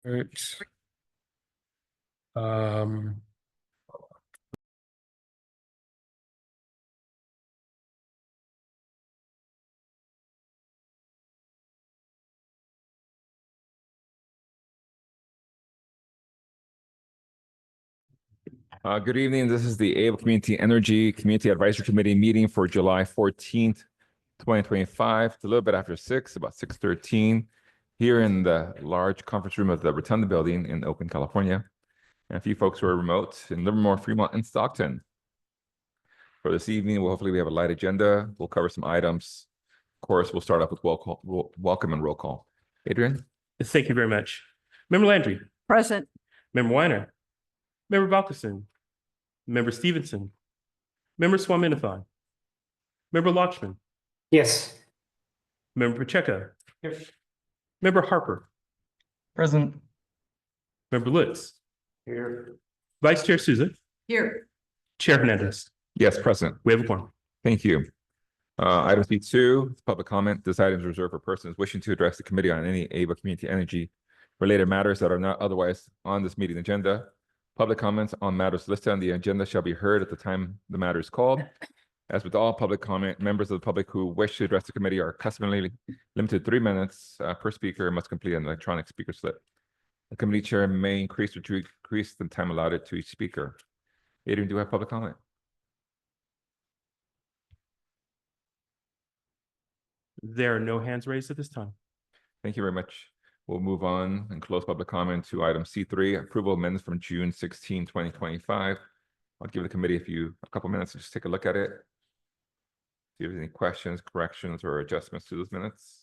Right. Um. Good evening. This is the Able Community Energy Community Advisory Committee meeting for July 14th, 2025. It's a little bit after 6, about 6:13, here in the large conference room of the Rotunda Building in Oakland, California. And a few folks who are remote in Livermore, Fremont, and Stockton. For this evening, hopefully we have a light agenda. We'll cover some items. Of course, we'll start off with welcome and roll call. Adrian? Thank you very much. Member Landry. Present. Member Weiner. Member Balkerson. Member Stevenson. Member Swaminathan. Member Lakshman. Yes. Member Pacheco. Yes. Member Harper. Present. Member Lutz. Here. Vice Chair Souza. Here. Chair Hernandez. Yes, present. We have a quorum. Thank you. Item C2, public comment. This item is reserved for persons wishing to address the committee on any Ava Community Energy related matters that are not otherwise on this meeting agenda. Public comments on matters listed on the agenda shall be heard at the time the matter is called. As with all public comment, members of the public who wish to address the committee are customarily limited to 3 minutes per speaker and must complete an electronic speaker slip. The committee chair may increase or decrease the time allotted to each speaker. Adrian, do you have public comment? There are no hands raised at this time. Thank you very much. We'll move on and close public comment to item C3, approval of minutes from June 16, 2025. I'll give the committee a couple minutes to just take a look at it. See if there's any questions, corrections, or adjustments to those minutes.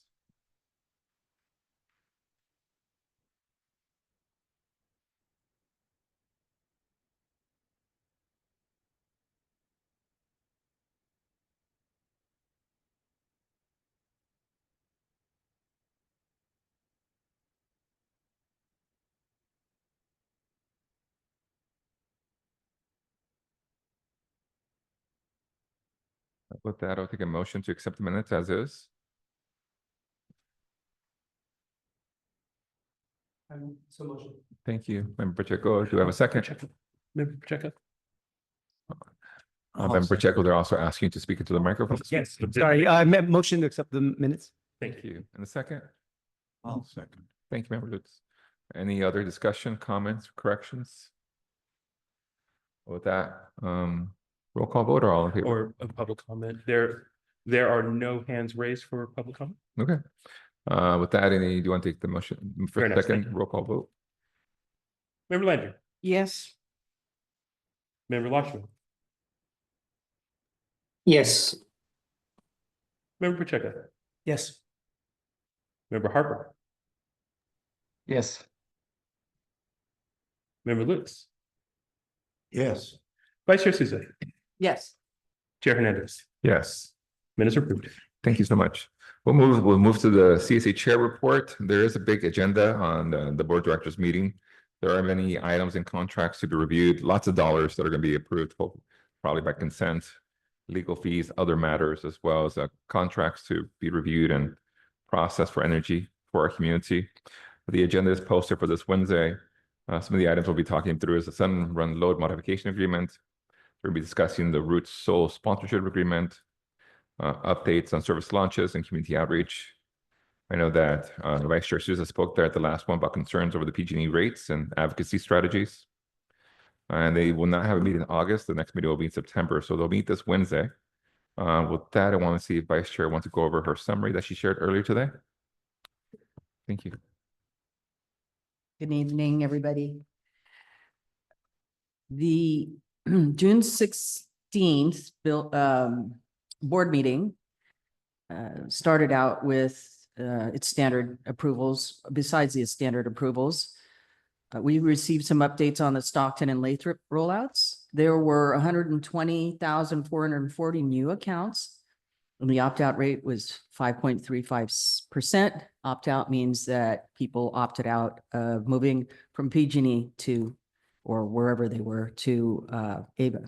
With that, I'll take a motion to accept the minutes as is. So motion. Thank you. Member Pacheco, do you have a second? Member Pacheco. Member Pacheco, they're also asking you to speak into the microphone. Yes. Sorry, I meant motion to accept the minutes. Thank you. Thank you. And a second? I'll second. Thank you, Member Lutz. Any other discussion, comments, corrections? With that, roll call vote or all in favor? Or a public comment. There are no hands raised for public comment. Okay. With that, do you want to take the motion for Very a nice, second? thank you. Roll call vote. Member Landry. Yes. Member Lakshman. Yes. Member Pacheco. Yes. Member Harper. Yes. Member Lutz. Yes. Vice Chair Souza. Yes. Chair Hernandez. Yes. Minutes are approved. Thank you so much. We'll move to the CSA chair report. There is a big agenda on the board of directors meeting. There are many items and contracts to be reviewed, lots of dollars that are going to be approved, probably by consent, legal fees, other matters, as well as contracts to be reviewed and processed for energy for our community. The agenda is posted for this Wednesday. Some of the items we'll be talking through is the Sun Run Load Modification Agreement. We'll be discussing the Roots Soul Sponsorship Agreement, updates on service launches and community outreach. I know that Vice Chair Souza spoke there at the last one about concerns over the PG&E rates and advocacy strategies. And they will not have a meeting in August. The next meeting will be in September. So they'll meet this Wednesday. With that, I want to see if Vice Chair wants to go over her summary that she shared earlier today. Thank you. Good evening, everybody. The June 16th board meeting started out with its standard approvals. Besides the standard approvals, we received some updates on the Stockton and Lathrop rollouts. There were 120,440 new accounts, and the opt-out rate was 5.35%. Opt-out means that people opted out of moving from PG&E to, or wherever they were, to Ava.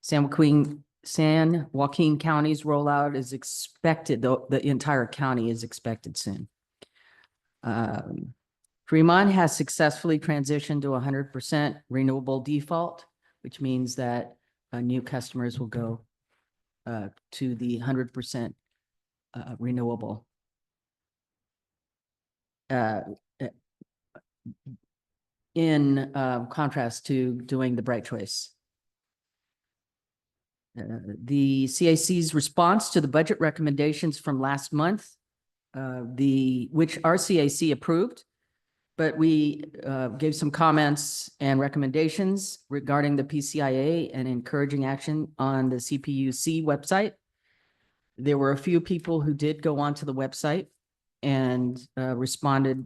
San Joaquin County's rollout is expected, the entire county is expected soon. Fremont has successfully transitioned to 100% renewable default, which means that new customers will go to the 100% renewable. Uh, in contrast to doing the Bright Choice. The CAC's response to the budget recommendations from last month, which our CAC approved, but we gave some comments and recommendations regarding the PCIA and encouraging action on the CPUC website. There were a few people who did go onto the website and responded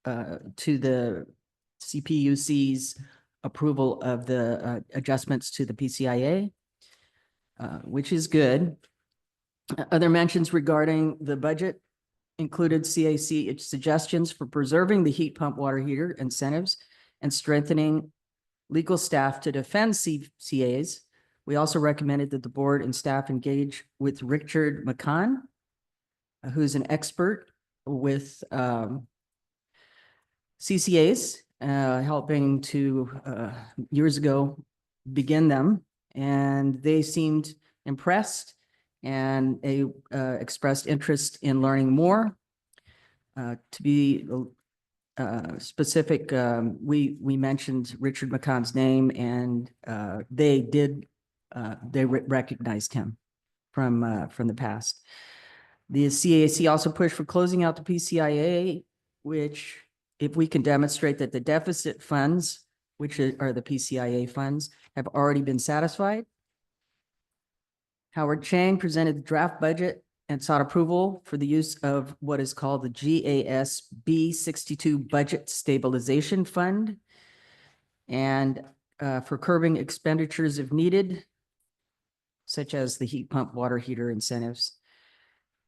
to the CPUC's approval of the adjustments to the PCIA, which is good. Other mentions regarding the budget included CAC suggestions for preserving the heat pump water heater incentives and strengthening legal staff to defend CAs. We also recommended that the board and staff engage with Richard McCann, who's an expert with CCAs, helping to years ago begin them, and they seemed impressed and they expressed interest in learning more. To be specific, we mentioned Richard McCann's name, and they recognized him from the past. The CAC also pushed for closing out the PCIA, which, if we can demonstrate that the deficit funds, which are the PCIA funds, have already been satisfied. Howard Chang presented the draft budget and sought approval for the use of what is called the GASB 62 Budget Stabilization Fund, and for curbing expenditures if needed, such as the heat pump water heater incentives.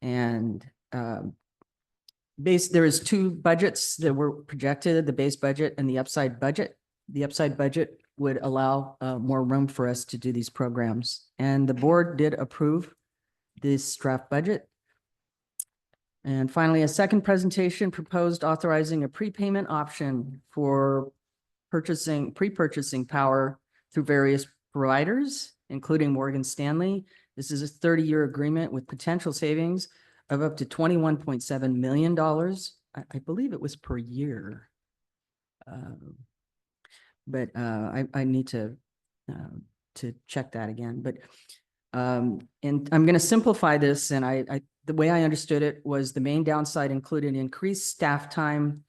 And there is two budgets that were projected, the base budget and the upside budget. The upside budget would allow more room for us to do these programs. And the board did approve this draft budget. And finally, a second presentation proposed authorizing a prepayment option for pre-purchasing power through various providers, including Morgan Stanley. This is a 30-year agreement with potential savings of up to $21.7 million. I believe it was per year. But I need to check that again. But and I'm going to simplify this. And the way I understood it was the main downside included increased staff time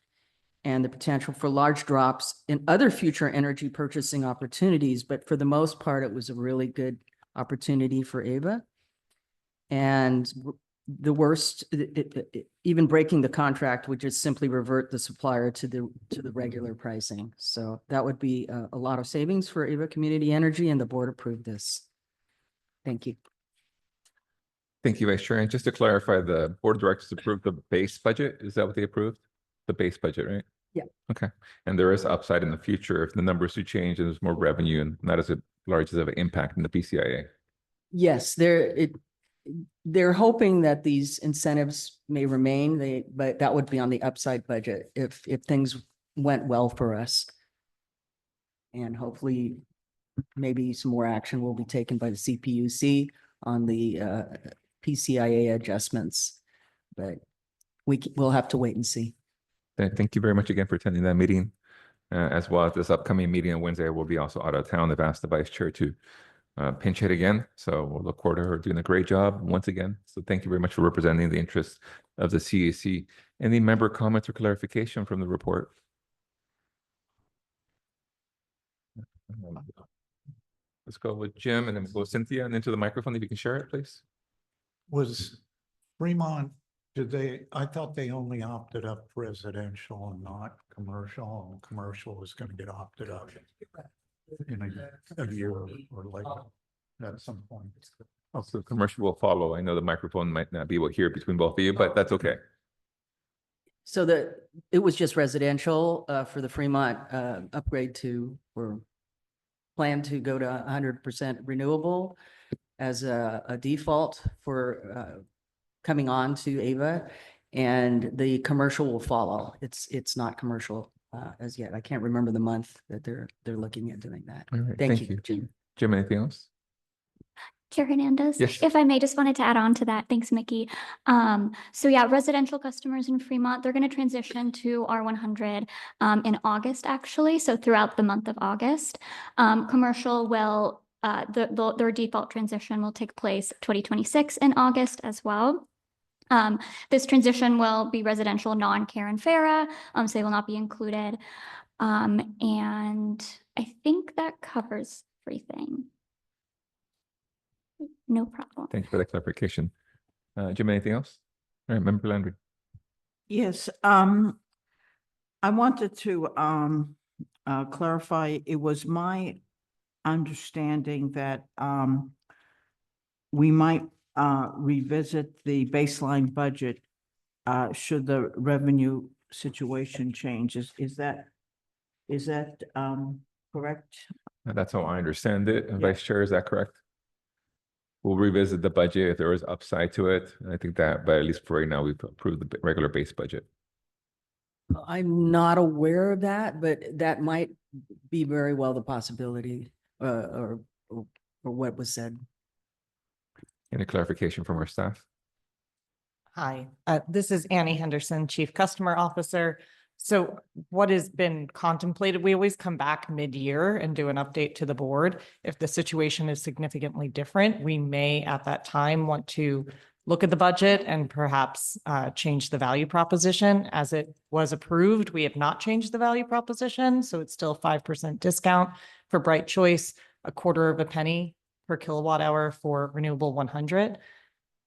and the potential for large drops in other future energy purchasing opportunities. But for the most part, it was a really good opportunity for AVA. And the worst, even breaking the contract would just simply revert the supplier to the regular pricing. So that would be a lot of savings for AVA Community Energy, and the board approved this. Thank you. Thank you, Vice Chair. And just to clarify, the board of directors approved the base budget. Is that what they approved? The base budget, right? Yeah. Okay. And there is upside in the future if the numbers do change and there's more revenue and not as large of an impact in the PCIA. Yes, they're hoping that these incentives may remain, but that would be on the upside budget if things went well for us. And hopefully maybe some more action will be taken by the CPUC on the PCIA adjustments, but we'll have to wait and see. Thank you very much again for attending that meeting, as well as this upcoming meeting on Wednesday. We'll be also out of town. I've asked the vice chair to pinch hit again. So we'll look forward to her doing a great job once again. So thank you very much for representing the interests of the CAC. Any member comments or clarification from the report? Let's go with Jim and then we'll go with Cynthia and into the microphone. If you can share it, please. Was Fremont, I thought they only opted up residential and not commercial, and commercial was going to get opted up in a year or like at some point. Also, commercial will follow. I know the microphone might not be able to hear between both of you, but that's okay. So it was just residential for the Fremont upgrade or plan to go to 100% renewable as a default for coming on to AVA. and the commercial will follow. It's not commercial as yet. I can't remember the month that they're looking at doing that. All right, Thank you, Jim. Jim, anything else? Chair Hernandez. Yes. If I may, just wanted to add on to that. Thanks, Mickey. So yeah, residential customers in Fremont, they're going to transition to R100 in August, actually. So throughout the month of August, commercial will, their default transition will take place 2026 in August as well. This transition will be residential, non-Karen Farah, so they will not be included. And I think that covers everything. No problem. Thank you for that clarification. Jim, anything else? All right, Member Landry. Yes, I wanted to clarify, it was my understanding that we might revisit the baseline budget should the revenue situation change. Is that correct? That's how I understand it. Yeah. Vice Chair, is that correct? We'll revisit the budget if there is upside to it. I think that, but at least for right now, we've approved the regular base budget. I'm not aware of that, but that might be very well the possibility or what was said. Any clarification from our staff? Hi, this is Annie Henderson, Chief Customer Officer. So what has been contemplated, we always come back mid-year and do an update to the board. If the situation is significantly different, we may at that time want to look at the budget and perhaps change the value proposition. As it was approved, we have not changed the value proposition, so it's still 5% discount for Bright Choice, a quarter of a penny per kilowatt hour for Renewable 100.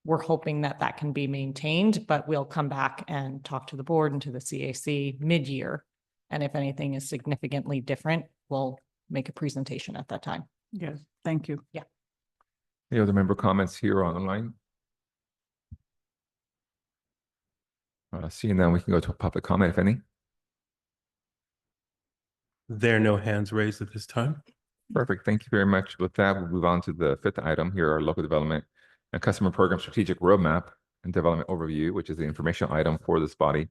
We're hoping that that can be maintained, but we'll come back and talk to the board and to the CAC mid-year. And if anything is significantly different, we'll make a presentation at that time. Yes, thank you. Any other member comments here or online? Seeing none, we can go to a public comment, if any. There are no hands raised at this time. Perfect. Thank you very much. With that, we'll move on to the fifth item here, our local development and customer program strategic roadmap and development overview, which is the informational item for this body.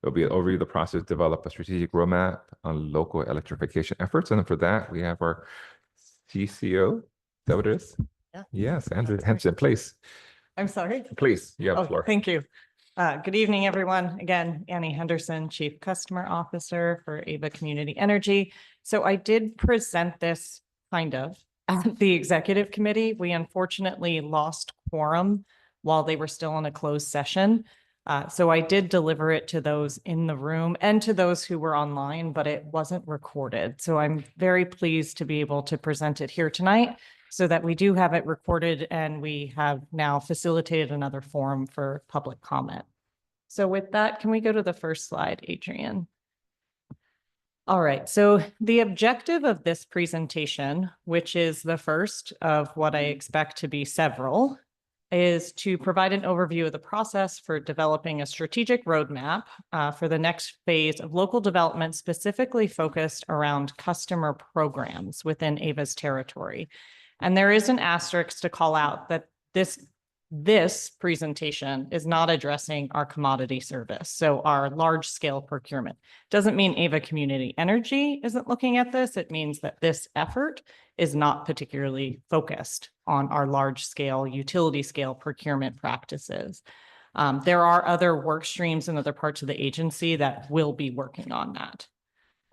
There'll be an overview of the process to develop a strategic roadmap on local electrification efforts. And for that, we have our CCO. Is that what it is? Yeah. Yes, Andrew Henson, please. I'm sorry. Please, you have the floor. Thank you. Good evening, everyone. Again, Annie Henderson, Chief Customer Officer for Ava Community Energy. So I did present this kind of at the executive committee. We unfortunately lost quorum while they were still in a closed session. So I did deliver it to those in the room and to those who were online, but it wasn't recorded. So I'm very pleased to be able to present it here tonight so that we do have it recorded and we have now facilitated another forum for public comment. So with that, can we go to the first slide, Adrian? All right, so the objective of this presentation, which is the first of what I expect to be several, is to provide an overview of the process for developing a strategic roadmap for the next phase of local development, specifically focused around customer programs within Ava's territory. And there is an asterisk to call out that this presentation is not addressing our commodity service, so our large scale procurement. Doesn't mean Ava Community Energy isn't looking at this. It means that this effort is not particularly focused on our large scale, utility scale procurement practices. There are other work streams in other parts of the agency that will be working on that.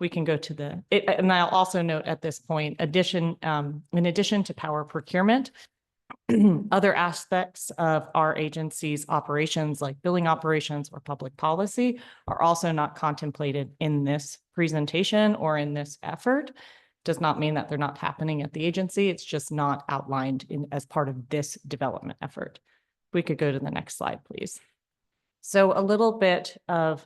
We can go to and I'll also note at this point, in addition to power procurement, other aspects of our agency's operations like billing operations or public policy are also not contemplated in this presentation or in this effort. Does not mean that they're not happening at the agency. It's just not outlined as part of this development effort. We could go to the next slide, please. So a little bit of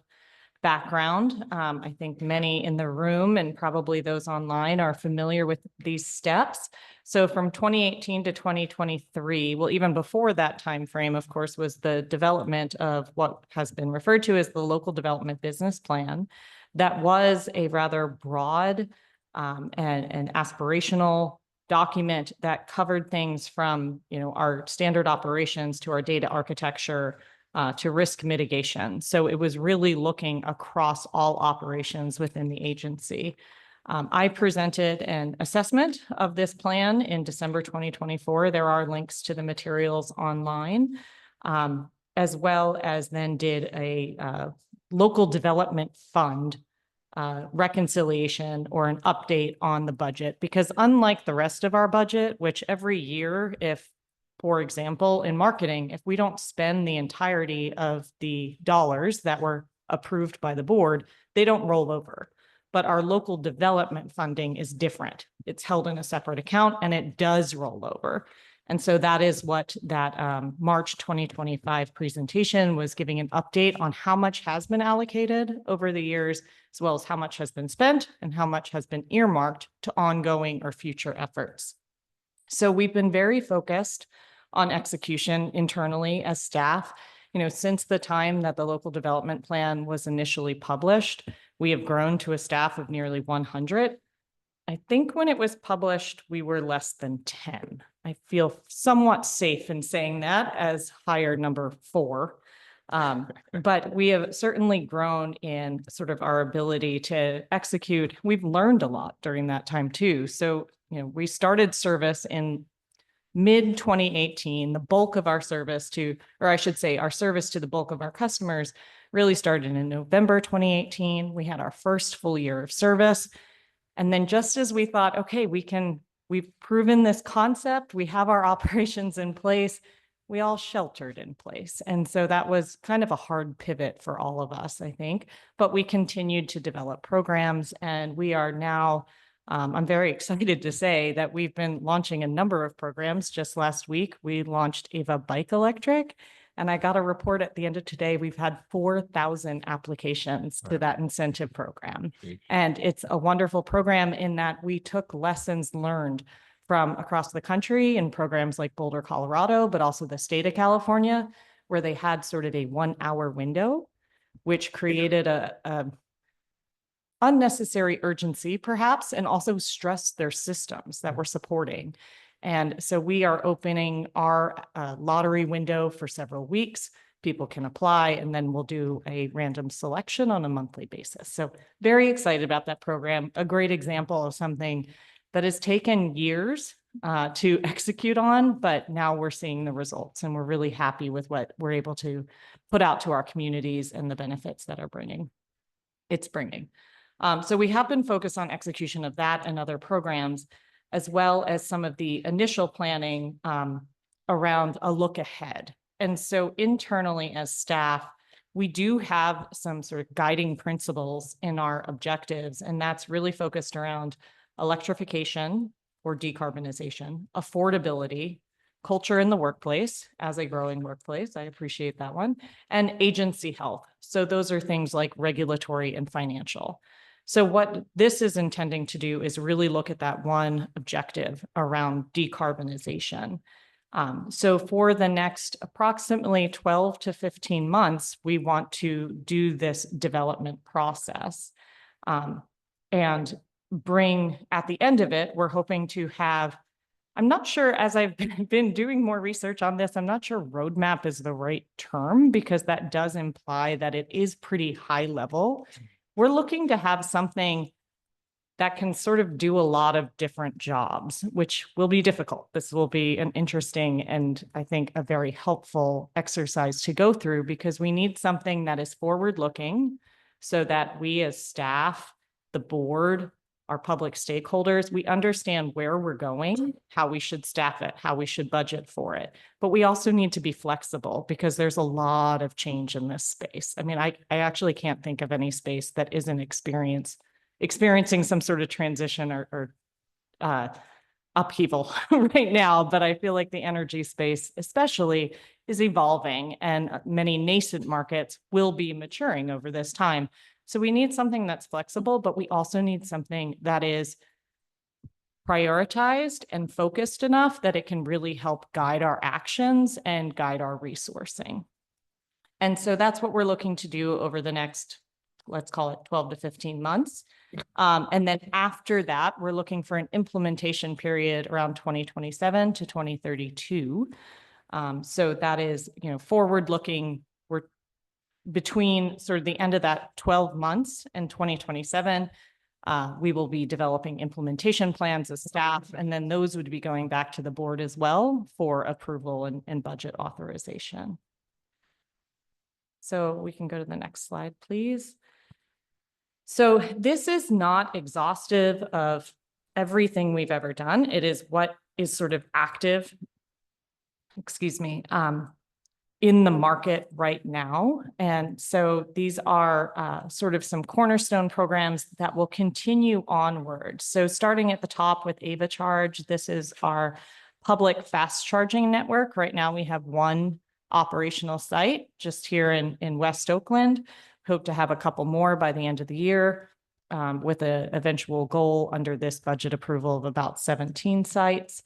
background. I think many in the room and probably those online are familiar with these steps. So from 2018 to 2023, well, even before that time frame, of course, was the development of what has been referred to as the Local Development Business Plan. That was a rather broad and aspirational document that covered things from, our standard operations to our data architecture, to risk mitigation. So it was really looking across all operations within the agency. I presented an assessment of this plan in December 2024. There are links to the materials online, as well as then did a local development fund reconciliation or an update on the budget. Because unlike the rest of our budget, which every year, if, for example, in marketing, if we don't spend the entirety of the dollars that were approved by the board, they don't roll over. But our local development funding is different. It's held in a separate account and it does roll over. And so that is what that March 2025 presentation was, giving an update on how much has been allocated over the years, as well as how much has been spent and how much has been earmarked to ongoing or future efforts. So we've been very focused on execution internally as staff. You know, since the time that the local development plan was initially published, we have grown to a staff of nearly 100. I think when it was published, we were less than 10. I feel somewhat safe in saying that as hire number 4. But we have certainly grown in sort of our ability to execute. We've learned a lot during that time too. So, you know, we started service in mid 2018. The bulk of our service to, or I should say, our service to the bulk of our customers really started in November 2018. We had our first full year of service. And then just as we thought, okay, we've proven this concept, we have our operations in place, we all sheltered in place. And so that was kind of a hard pivot for all of us, I think. But we continued to develop programs, and we are now, I'm very excited to say that we've been launching a number of programs. Just last week, we launched Ava Bike Electric. And I got a report at the end of today, we've had 4,000 applications to that incentive program. And it's a wonderful program in that we took lessons learned from across the country in programs like Boulder, Colorado, but also the state of California, where they had sort of a 1-hour window, which created a unnecessary urgency, perhaps, and also stressed their systems that we're supporting. And so we are opening our lottery window for several weeks. People can apply, and then we'll do a random selection on a monthly basis. So very excited about that program. A great example of something that has taken years to execute on, but now we're seeing the results, and we're really happy with what we're able to put out to our communities and the benefits that it's bringing. So we have been focused on execution of that and other programs, as well as some of the initial planning around a look ahead. And so internally as staff, we do have some sort of guiding principles in our objectives, and that's really focused around electrification or decarbonization, affordability, culture in the workplace as a growing workplace, I appreciate that one, and agency health. So those are things like regulatory and financial. So what this is intending to do is really look at that one objective around decarbonization. So for the next approximately 12 to 15 months, we want to do this development process and bring, at the end of it, we're hoping to have, I'm not sure, as I've been doing more research on this, I'm not sure roadmap is the right term, because that does imply that it is pretty high level. We're looking to have something that can sort of do a lot of different jobs, which will be difficult. This will be an interesting and I think a very helpful exercise to go through, because we need something that is forward-looking so that we as staff, the board, our public stakeholders, we understand where we're going, how we should staff it, how we should budget for it. But we also need to be flexible, because there's a lot of change in this space. I mean, I actually can't think of any space that isn't experiencing some sort of transition or upheaval right now. But I feel like the energy space especially is evolving, and many nascent markets will be maturing over this time. So we need something that's flexible, but we also need something that is prioritized and focused enough that it can really help guide our actions and guide our resourcing. And so that's what we're looking to do over the next, let's call it 12 to 15 months. And then after that, we're looking for an implementation period around 2027 to 2032. So that is, forward looking. between sort of the end of that 12 months and 2027, we will be developing implementation plans as staff, and then those would be going back to the board as well for approval and budget authorization. So we can go to the next slide, please. So this is not exhaustive of everything we've ever done. It is what is sort of active, in the market right now. And so these are sort of some cornerstone programs that will continue onward. So starting at the top with Ava Charge, this is our public fast charging network. Right now we have one operational site just here in West Oakland. Hope to have a couple more by the end of the year, with an eventual goal under this budget approval of about 17 sites.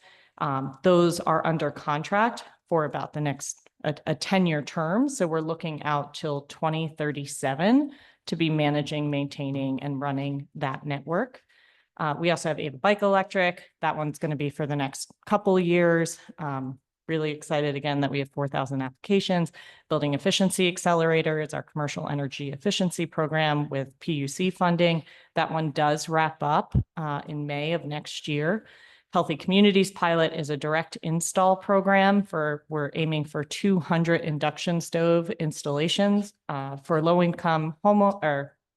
Those are under contract for about the next a 10-year term. So we're looking out till 2037 to be managing, maintaining, and running that network. We also have Ava Bike Electric. That one's going to be for the next couple of years. Really excited again that we have 4,000 applications. Building Efficiency Accelerator is our commercial energy efficiency program with PUC funding. That one does wrap up in May of next year. Healthy Communities Pilot is a direct install program we're aiming for 200 induction stove installations for low-income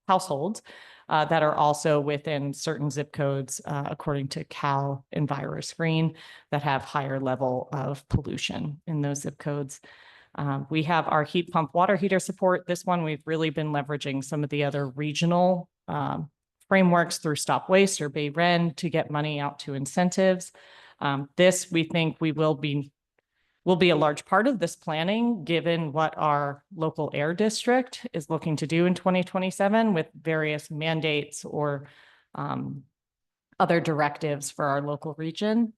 households that are also within certain zip codes, according to Cal EnviroScreen, that have higher level of pollution in those zip codes. We have our heat pump water heater support. This one, we've really been leveraging some of the other regional frameworks through Stop Waste or Bay Ren to get money out to incentives. This, we think will be a large part of this planning, given what our local air district is looking to do in 2027 with various mandates or other directives for our local region.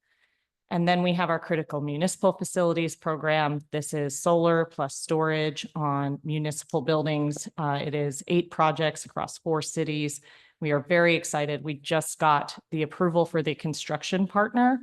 And then we have our critical municipal facilities program. This is solar plus storage on municipal buildings. It is 8 projects across 4 cities. We are very excited. We just got the approval for the construction partner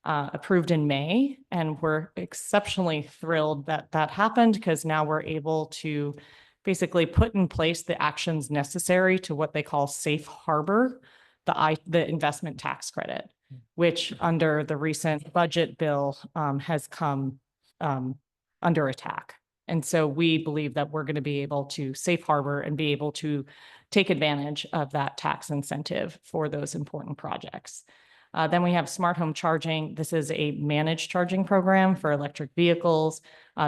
approved in May, and we're exceptionally thrilled that that happened, because now we're able to basically put in place the actions necessary to what they call safe harbor, the investment tax credit, which under the recent budget bill has come under attack. And so we believe that we're going to be able to safe harbor and be able to take advantage of that tax incentive for those important projects. Then we have smart home charging. This is a managed charging program for electric vehicles.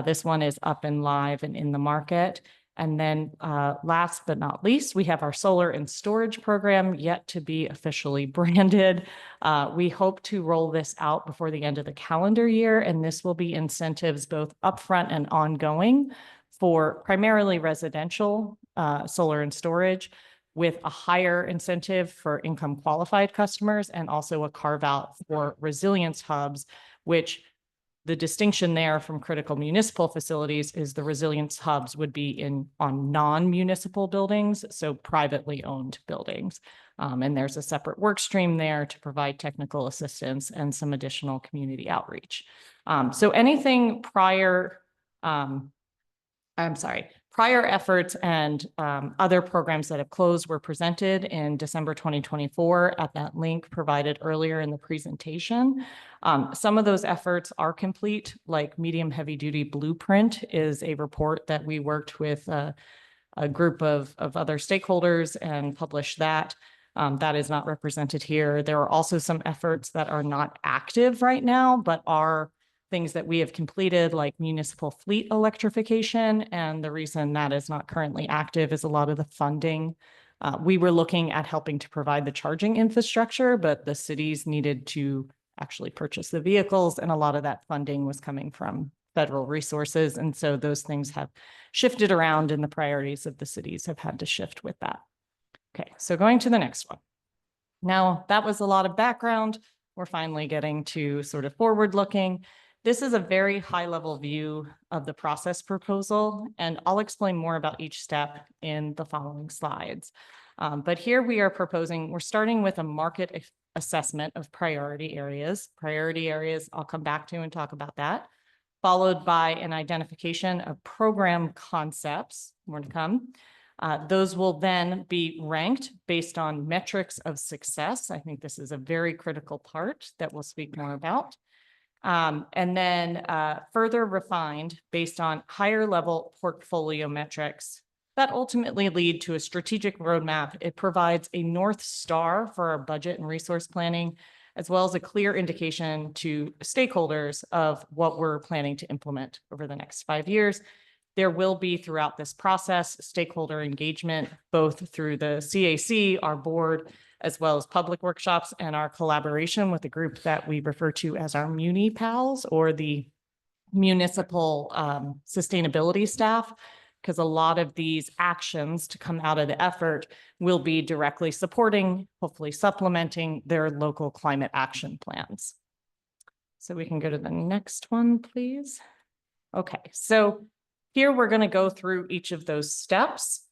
This one is up and live and in the market. And then last but not least, we have our solar and storage program yet to be officially branded. We hope to roll this out before the end of the calendar year, and this will be incentives both upfront and ongoing for primarily residential solar and storage, with a higher incentive for income qualified customers, and also a carve out for resilience hubs, which the distinction there from critical municipal facilities is the resilience hubs would be on non-municipal buildings, so privately owned buildings. And there's a separate work stream there to provide technical assistance and some additional community outreach. So anything prior efforts and other programs that have closed were presented in December 2024 at that link provided earlier in the presentation. Some of those efforts are complete, like Medium Heavy Duty Blueprint is a report that we worked with a group of other stakeholders and published that. That is not represented here. There are also some efforts that are not active right now, but are things that we have completed, like municipal fleet electrification. And the reason that is not currently active is a lot of the funding. We were looking at helping to provide the charging infrastructure, but the cities needed to actually purchase the vehicles, and a lot of that funding was coming from federal resources. And so those things have shifted around, and the priorities of the cities have had to shift with that. Okay, so going to the next one. Now, that was a lot of background. We're finally getting to sort of forward looking. This is a very high level view of the process proposal, and I'll explain more about each step in the following slides. But here we are proposing, we're starting with a market assessment of priority areas. Priority areas, I'll come back to and talk about that. followed by an identification of program concepts, more to come. Those will then be ranked based on metrics of success. I think this is a very critical part that we'll speak more about. And then further refined based on higher level portfolio metrics that ultimately lead to a strategic roadmap. It provides a North Star for our budget and resource planning, as well as a clear indication to stakeholders of what we're planning to implement over the next 5 years. There will be throughout this process, stakeholder engagement, both through the CAC, our board, as well as public workshops and our collaboration with a group that we refer to as our Muni Pals, or the municipal sustainability staff, because a lot of these actions to come out of the effort will be directly supporting, hopefully supplementing their local climate action plans. So we can go to the next one, please. Okay, so here we're going to go through each of those steps.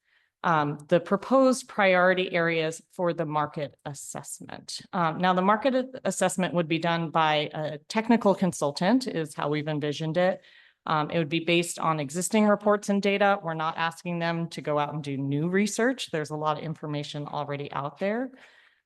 The proposed priority areas for the market assessment. Now, the market assessment would be done by a technical consultant, is how we've envisioned it. It would be based on existing reports and data. We're not asking them to go out and do new research. There's a lot of information already out there.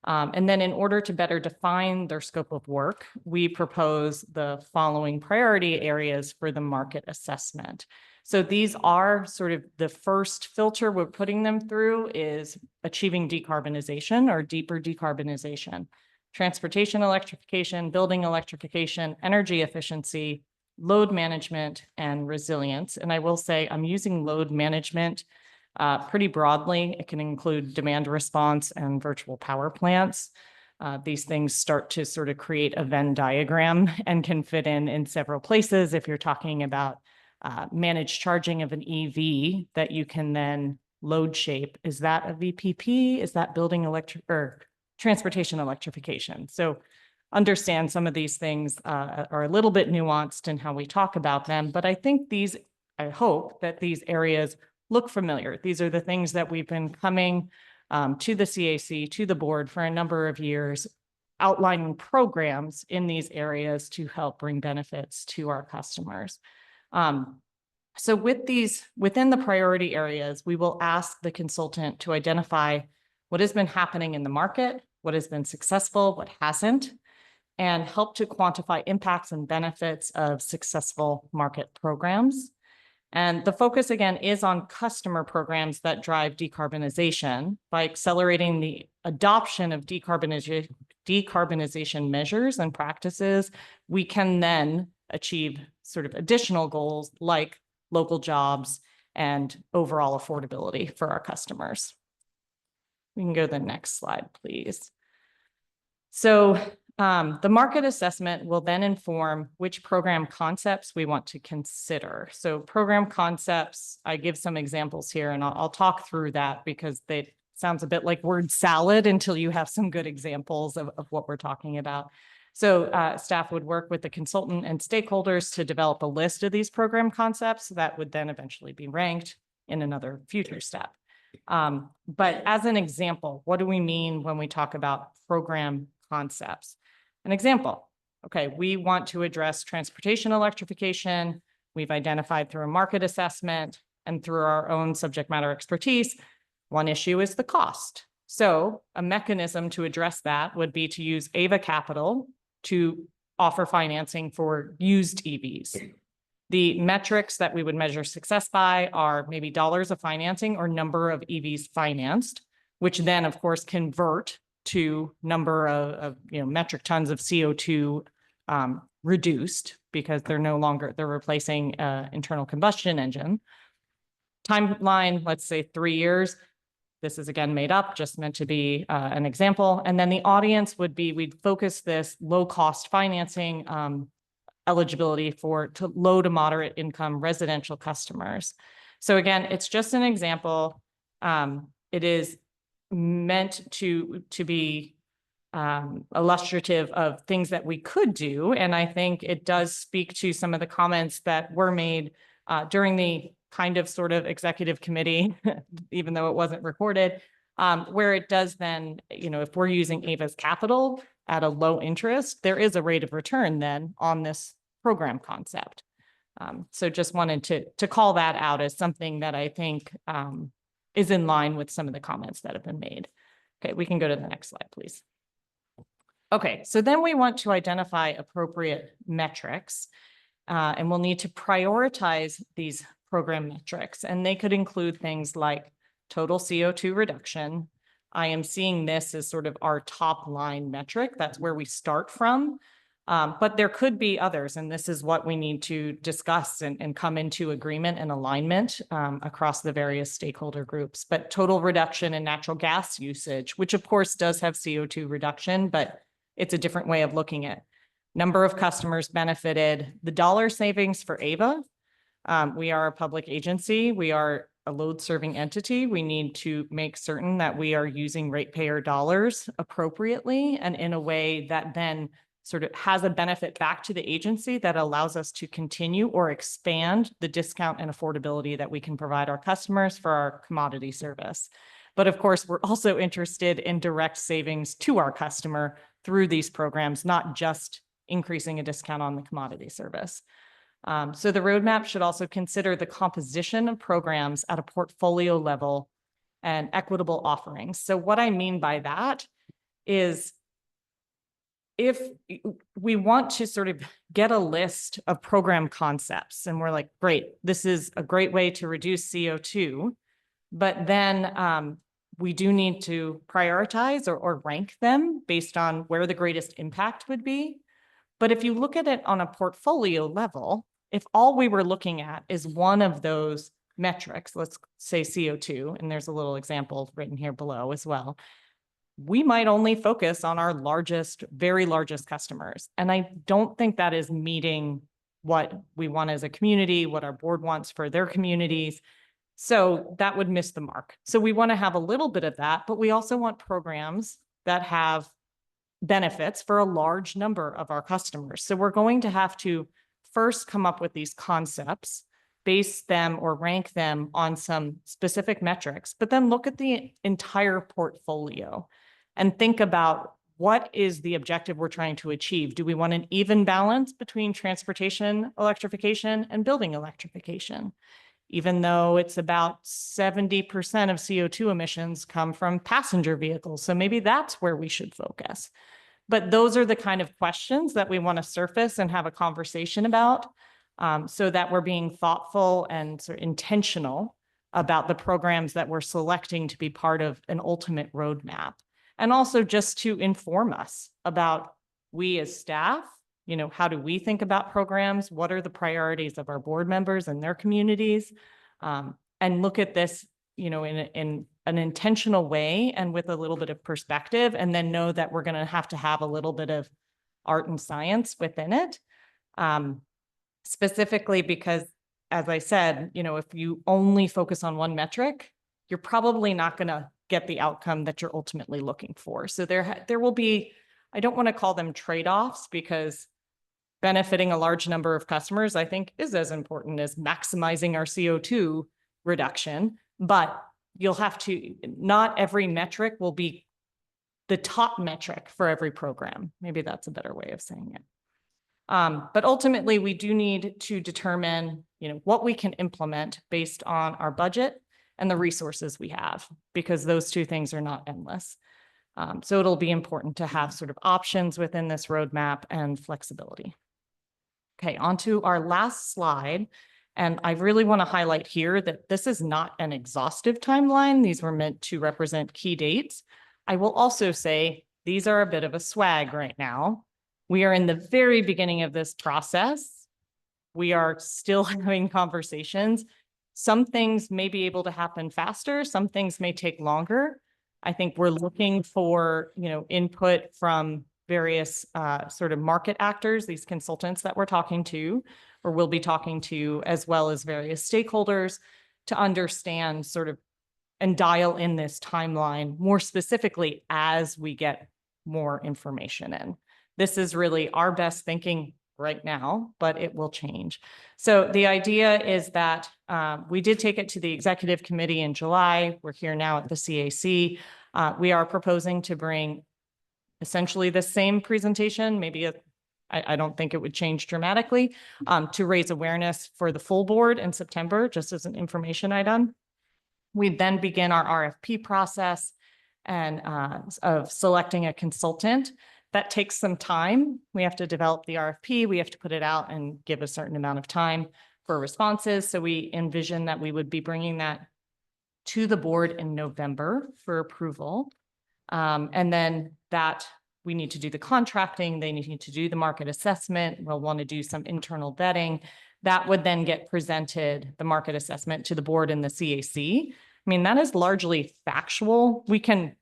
And then in order to better define their scope of work, we propose the following priority areas for the market assessment. So these are sort of the first filter we're putting them through is achieving decarbonization or deeper decarbonization, transportation electrification, building electrification, energy efficiency, load management, and resilience. And I will say I'm using load management pretty broadly. It can include demand response and virtual power plants. These things start to sort of create a Venn diagram and can fit in several places. If you're talking about managed charging of an EV that you can then load shape, is that a VPP? Is that building electric or transportation electrification? So understand some of these things are a little bit nuanced in how we talk about them, but I think I hope that these areas look familiar. These are the things that we've been coming to the CAC, to the board for a number of years, outlining programs in these areas to help bring benefits to our customers. So within the priority areas, we will ask the consultant to identify what has been happening in the market, what has been successful, what hasn't, and help to quantify impacts and benefits of successful market programs. And the focus again is on customer programs that drive decarbonization by accelerating the adoption of decarbonization measures and practices. We can then achieve sort of additional goals like local jobs and overall affordability for our customers. We can go to the next slide, please. So the market assessment will then inform which program concepts we want to consider. So program concepts, I give some examples here, and I'll talk through that because they sounds a bit like word salad until you have some good examples of what we're talking about. So staff would work with the consultant and stakeholders to develop a list of these program concepts that would then eventually be ranked in another future step. But as an example, what do we mean when we talk about program concepts? An example, okay, we want to address transportation electrification. We've identified through a market assessment and through our own subject matter expertise, one issue is the cost. So a mechanism to address that would be to use AVA Capital to offer financing for used EVs. The metrics that we would measure success by are maybe dollars of financing or number of EVs financed, which then of course convert to number of metric tons of CO2 reduced because they're replacing internal combustion engine. Timeline, let's say 3 years. This is again made up, just meant to be an example. And then the audience would be, we'd focus this low cost financing eligibility to low to moderate income residential customers. So again, it's just an example. It is meant to be illustrative of things that we could do. And I think it does speak to some of the comments that were made during the kind of sort of executive committee, even though it wasn't recorded, where it does then, if we're using AVA's capital at a low interest, there is a rate of return then on this program concept. So just wanted to call that out as something that I think is in line with some of the comments that have been made. Okay, we can go to the next slide, please. Okay, so then we want to identify appropriate metrics, and we'll need to prioritize these program metrics, and they could include things like total CO2 reduction. I am seeing this as sort of our top line metric. That's where we start from. But there could be others, and this is what we need to discuss and come into agreement and alignment across the various stakeholder groups. But total reduction in natural gas usage, which of course does have CO2 reduction, but it's a different way of looking at number of customers benefited, the dollar savings for AVA. We are a public agency. We are a load serving entity. We need to make certain that we are using ratepayer dollars appropriately and in a way that then sort of has a benefit back to the agency that allows us to continue or expand the discount and affordability that we can provide our customers for our commodity service. But of course, we're also interested in direct savings to our customer through these programs, not just increasing a discount on the commodity service. So the roadmap should also consider the composition of programs at a portfolio level and equitable offerings. So what I mean by that is if we want to sort of get a list of program concepts and we're like, great, this is a great way to reduce CO2, but then we do need to prioritize or rank them based on where the greatest impact would be. But if you look at it on a portfolio level, if all we were looking at is one of those metrics, let's say CO2, and there's a little example written here below as well, we might only focus on our largest, very largest customers. And I don't think that is meeting what we want as a community, what our board wants for their communities. So that would miss the mark. So we want to have a little bit of that, but we also want programs that have benefits for a large number of our customers. So we're going to have to first come up with these concepts, base them or rank them on some specific metrics, but then look at the entire portfolio and think about what is the objective we're trying to achieve. Do we want an even balance between transportation electrification and building electrification? Even though it's about 70% of CO2 emissions come from passenger vehicles. So maybe that's where we should focus. But those are the kind of questions that we want to surface and have a conversation about so that we're being thoughtful and sort of intentional about the programs that we're selecting to be part of an ultimate roadmap. And also just to inform us about we as staff, you know, how do we think about programs? What are the priorities of our board members and their communities? And look at this, you know, in an intentional way and with a little bit of perspective, and then know that we're going to have a little bit of art and science within it. Specifically because, as I said, you know, if you only focus on one metric, you're probably not going to get the outcome that you're ultimately looking for. So there will be, I don't want to call them trade-offs because benefiting a large number of customers, I think, is as important as maximizing our CO2 reduction. But you'll have to, not every metric will be the top metric for every program. Maybe that's a better way of saying it. But ultimately, we do need to determine, you know, what we can implement based on our budget and the resources we have, because those two things are not endless. So it'll be important to have sort of options within this roadmap and flexibility. Okay, on to our last slide. And I really want to highlight here that this is not an exhaustive timeline. These were meant to represent key dates. I will also say these are a bit of a swag right now. We are in the very beginning of this process. We are still having conversations. Some things may be able to happen faster. Some things may take longer. I think we're looking for, you know, input from various sort of market actors, these consultants that we're talking to, or will be talking to, as well as various stakeholders to understand sort of and dial in this timeline more specifically as we get more information in. This is really our best thinking right now, but it will change. So the idea is that we did take it to the executive committee in July. We're here now at the CAC. We are proposing to bring essentially the same presentation, maybe a I don't think it would change dramatically, to raise awareness for the full board in September, just as an information item. We then begin our RFP process and of selecting a consultant. That takes some time. We have to develop the RFP. We have to put it out and give a certain amount of time for responses. So we envision that we would be bringing that to the board in November for approval. And then that we need to do the contracting. They need to do the market assessment. We'll want to do some internal vetting. That would then get presented, the market assessment, to the board and the CAC. I mean, that is largely factual. We can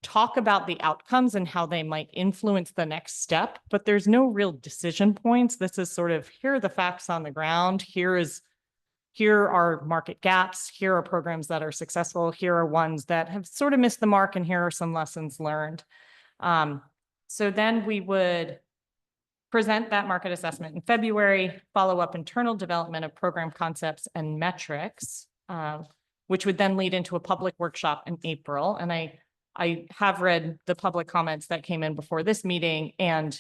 talk about the outcomes and how they might influence the next step, but there's no real decision points. This is sort of, here are the facts on the ground. Here are market gaps. Here are programs that are successful. Here are ones that have sort of missed the mark, and here are some lessons learned. So then we would present that market assessment in February, follow up internal development of program concepts and metrics, which would then lead into a public workshop in April. And I have read the public comments that came in before this meeting, and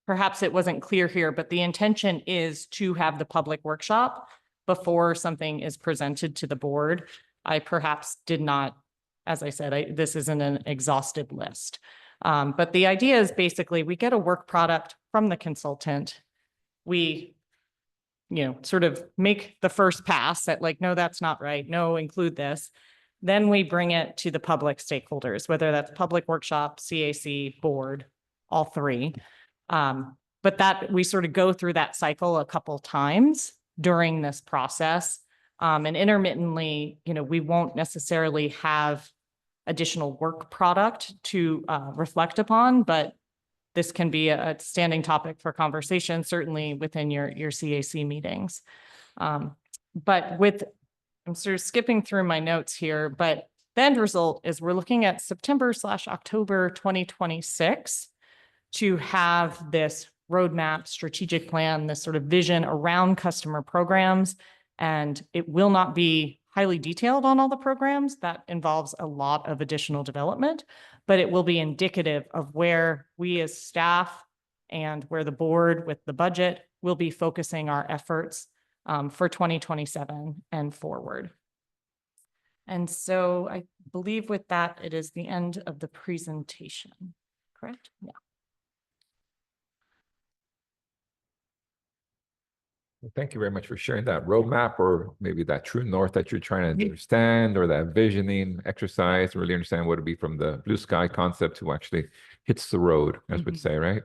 perhaps it wasn't clear here, but the intention is to have the public workshop before something is presented to the board. I perhaps did not, as I said, this isn't an exhaustive list. But the idea is basically we get a work product from the consultant. We, sort of make the first pass at like, no, that's not right. No, include this. Then we bring it to the public stakeholders, whether that's public workshop, CAC, board, all three. But that we sort of go through that cycle a couple times during this process. And intermittently, we won't necessarily have additional work product to reflect upon, but this can be a standing topic for conversation, certainly within your CAC meetings. But I'm sort of skipping through my notes here, but the end result is we're looking at September/October 2026 to have this roadmap, strategic plan, this sort of vision around customer programs. And it will not be highly detailed on all the programs. That involves a lot of additional development, but it will be indicative of where we as staff and where the board with the budget will be focusing our efforts for 2027 and forward. And so I believe with that, it is the end of the presentation, correct? Yeah. Well, thank you very much for sharing that roadmap, or maybe that true north that you're trying to understand, or that visioning exercise, really understand what it would be from the blue sky concept to actually hits the road, as we'd say, right?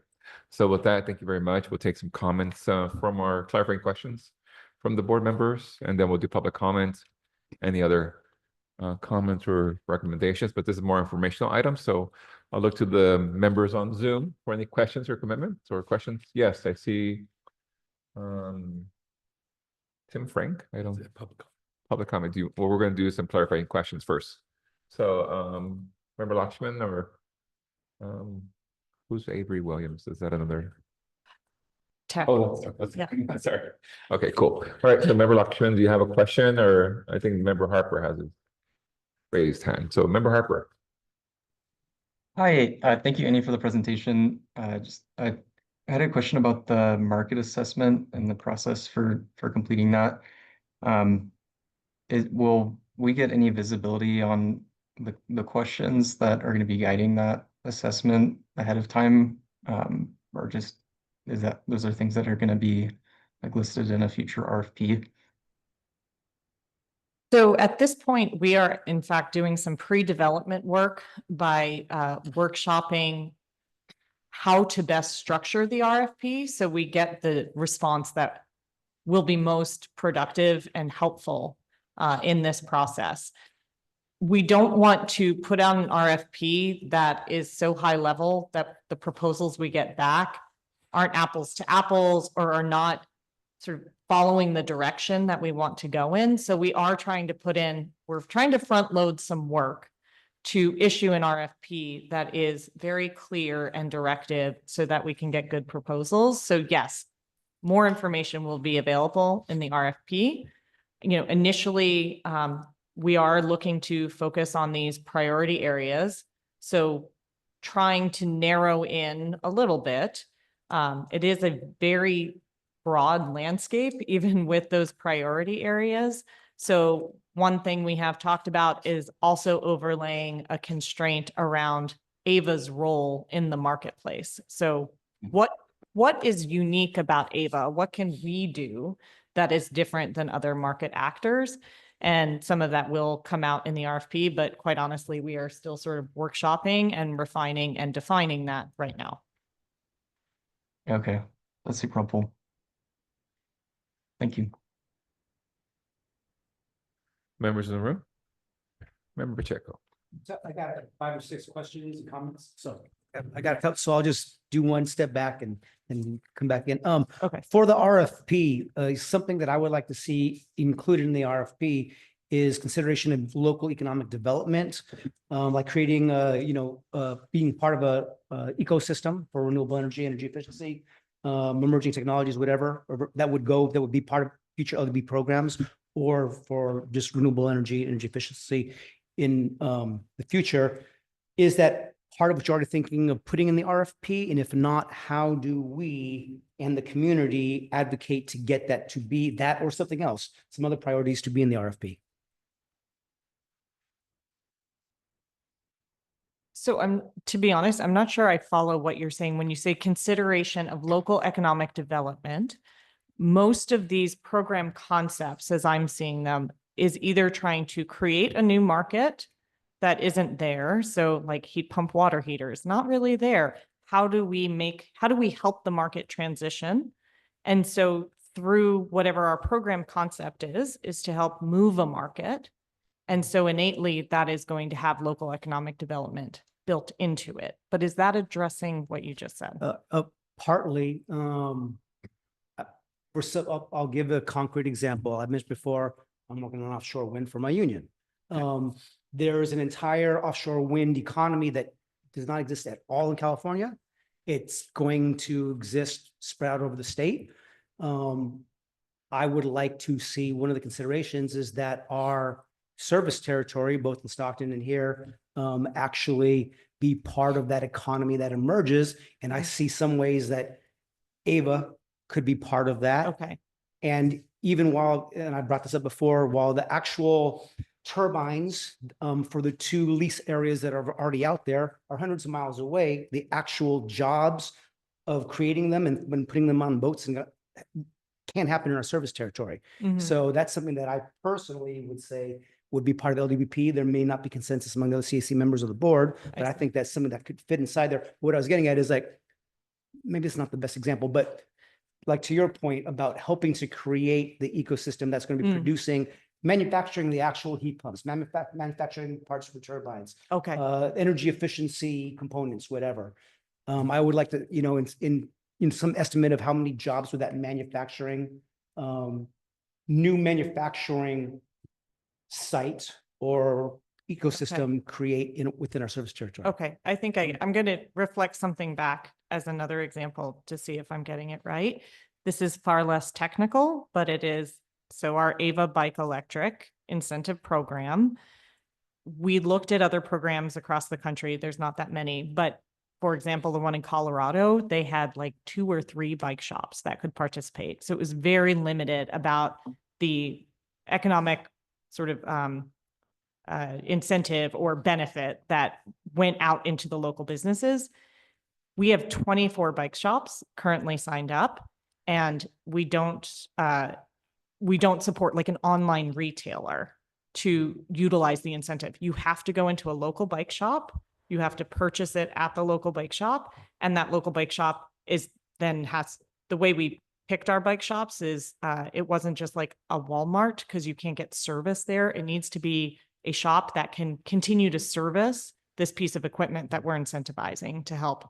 So with that, thank you very much. We'll take some comments from our clarifying questions from the board members, and then we'll do public comments, any other comments or recommendations, but this is more informational items. So I'll look to the members on Zoom for any questions or commitments or questions. Yes, I see. Tim Frank, I don't public comment. Well, we're going to do some clarifying questions first. So, Member Lakshman, or who's Avery Williams? Is that another? Tech. Oh, that's sorry. Okay, cool. All right. So, Member Lakshman, do you have a question, or I think Member Harper has his raised hand. So, Member Harper. Hi, thank you, Annie, for the presentation. I had a question about the market assessment and the process for completing that. Will we get any visibility on the questions that are going to be guiding that assessment ahead of time? Or just those are things that are going to be like listed in a future RFP? So at this point, we are in fact doing some pre-development work by workshopping how to best structure the RFP, so we get the response that will be most productive and helpful in this process. We don't want to put out an RFP that is so high level that the proposals we get back aren't apples to apples or are not sort of following the direction that we want to go in. So we are trying to we're trying to front load some work to issue an RFP that is very clear and directive so that we can get good proposals. So yes, more information will be available in the RFP. Initially, we are looking to focus on these priority areas. So trying to narrow in a little bit It is a very broad landscape, even with those priority areas. So one thing we have talked about is also overlaying a constraint around Ava's role in the marketplace. So what is unique about Ava? What can we do that is different than other market actors? And some of that will come out in the RFP, but quite honestly, we are still sort of workshopping and refining and defining that right now. Okay, that's super helpful. Thank you. Members in the room? Member Pacheco. So I got 5 or 6 questions and comments, so I got a couple, so I'll just do one step back and come back in. Okay. For the RFP, something that I would like to see included in the RFP is consideration of local economic development, like creating, being part of a ecosystem for renewable energy efficiency, emerging technologies, whatever, or that would be part of future LDB programs, or for just renewable energy efficiency in the future. Is that part of what you're already thinking of putting in the RFP? And if not, how do we and the community advocate to get that to be that or something else, some other priorities to be in the RFP? So to be honest, I'm not sure I follow what you're saying when you say consideration of local economic development. Most of these program concepts, as I'm seeing them, is either trying to create a new market that isn't there. So like heat pump water heaters, not really there. How do we help the market transition? And so through whatever our program concept is to help move a market. And so innately that is going to have local economic development built into it. But is that addressing what you just said? Partly. I'll give a concrete example. I mentioned before, I'm working on offshore wind for my union. There is an entire offshore wind economy that does not exist at all in California. It's going to exist spread out over the state. I would like to see, one of the considerations is that our service territory, both in Stockton and here, actually be part of that economy that emerges. And I see some ways that Ava could be part of that. Okay. And even and I brought this up before, while the actual turbines for the 2 lease areas that are already out there are hundreds of miles away, the actual jobs of creating them and when putting them on boats and can't happen in our service territory. Mhm. So that's something that I personally would say would be part of the LDBP. There may not be consensus among those CAC members of the board, but I think that's something that could fit inside there. What I was getting at is like, maybe it's not the best example, but like to your point about helping to create the ecosystem that's going to be producing, manufacturing the actual heat pumps, manufacturing parts for turbines, Okay. energy efficiency components, whatever. I would like to, in some estimate of how many jobs would that manufacturing, new manufacturing site or ecosystem create within our service territory. Okay, I think I'm going to reflect something back as another example to see if I'm getting it right. This is far less technical, but it is. So our Ava Bike Electric incentive program, we looked at other programs across the country. There's not that many, but for example, the one in Colorado, they had like 2 or 3 bike shops that could participate. So it was very limited about the economic sort of incentive or benefit that went out into the local businesses. We have 24 bike shops currently signed up, and we don't support like an online retailer to utilize the incentive. You have to go into a local bike shop. You have to purchase it at the local bike shop, and that local bike shop has the way we picked our bike shops is it wasn't just like a Walmart because you can't get service there. It needs to be a shop that can continue to service this piece of equipment that we're incentivizing to help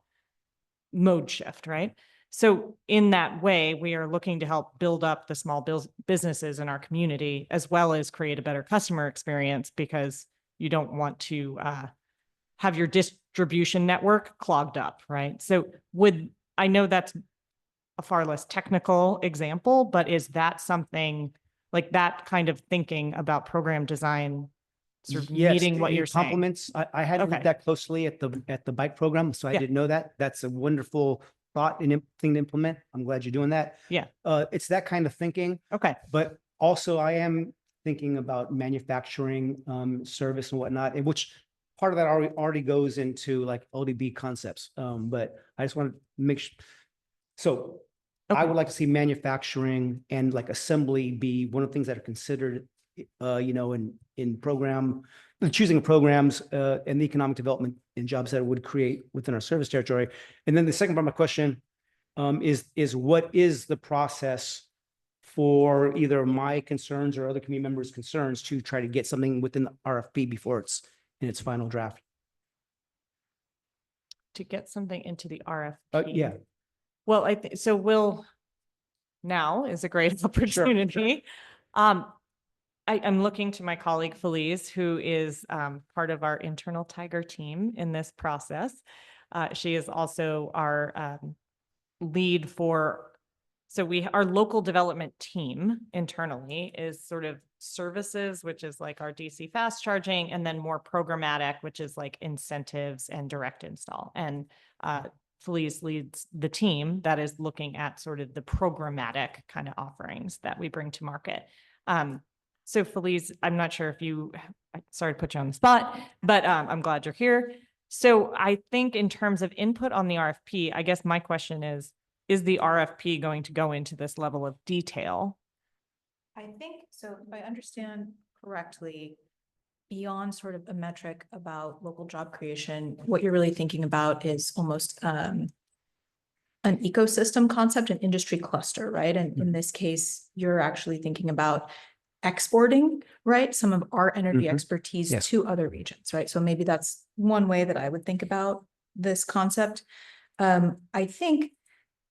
mode shift, right? So in that way, we are looking to help build up the small businesses in our community, as well as create a better customer experience, because you don't want to have your distribution network clogged up, right? So I know that's a far less technical example, but is that something like that kind of thinking about program design sort of meeting what you're saying? Compliments. I hadn't looked that closely at the bike program, so I didn't know that. That's a wonderful thought and thing to implement. I'm glad you're doing that. Yeah. It's that kind of thinking, Okay. but also I am thinking about manufacturing, service and whatnot, and which part of that already goes into like ODB concepts. But I just want to make sure. So I Okay. would like to see manufacturing and like assembly be one of the things that are considered, in program, choosing programs, and the economic development and jobs that it would create within our service territory. And then the second part of my question, is what is the process for either my concerns or other community members' concerns to try to get something within the RFP before it's in its final draft? To get something into the RFP. Yeah, Well, I think, so now is a great opportunity. I'm looking to my colleague Felice, who is part of our internal Tiger team in this process. She is also our lead for, our local development team internally is sort of services, which is like our DC fast charging, and then more programmatic, which is like incentives and direct install. And Felice leads the team that is looking at sort of the programmatic kind of offerings that we bring to market. So Felice, I'm not sure if sorry to put you on the spot, but I'm glad you're here. So I think in terms of input on the RFP, I guess my question is the RFP going to go into this level of detail? I think so. If I understand correctly, beyond sort of a metric about local job creation, what you're really thinking about is almost an ecosystem concept, an industry cluster, right? And in this case, you're actually thinking about exporting, right? Some of our energy expertise Yes. to other regions, right? So maybe that's one way that I would think about this concept. I think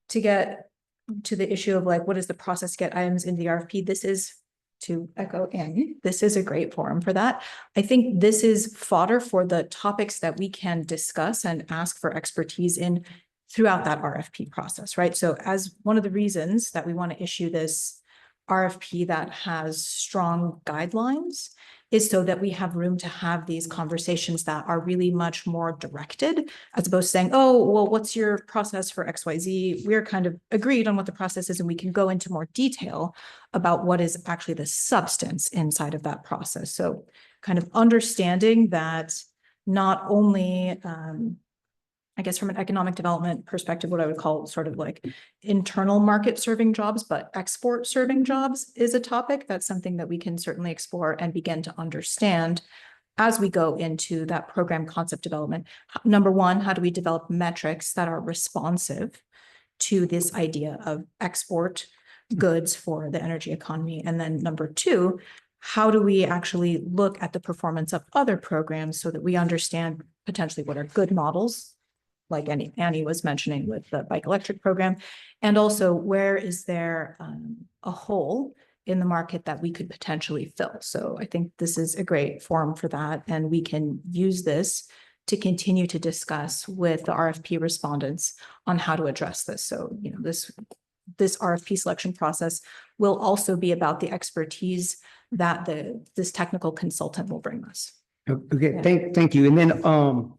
to get to the issue of like, what is the process to get items in the RFP? This is, to echo Annie, this is a great forum for that. I think this is fodder for the topics that we can discuss and ask for expertise in throughout that RFP process, right? So as one of the reasons that we want to issue this RFP that has strong guidelines is so that we have room to have these conversations that are really much more directed, as opposed to saying, oh, well, what's your process for XYZ? We're kind of agreed on what the process is, and we can go into more detail about what is actually the substance inside of that process. So kind of understanding that not only, I guess from an economic development perspective, what I would call sort of like internal market serving jobs, but export serving jobs is a topic. That's something that we can certainly explore and begin to understand as we go into that program concept development. Number one, how do we develop metrics that are responsive to this idea of export goods for the energy economy? And then number two, how do we actually look at the performance of other programs so that we understand potentially what are good models, like Annie was mentioning with the bike electric program, and also where is there a hole in the market that we could potentially fill. So I think this is a great forum for that, and we can use this to continue to discuss with the RFP respondents on how to address this. So, you know, this RFP selection process will also be about the expertise that this technical consultant will bring us. Okay, Yeah. thank you. And then,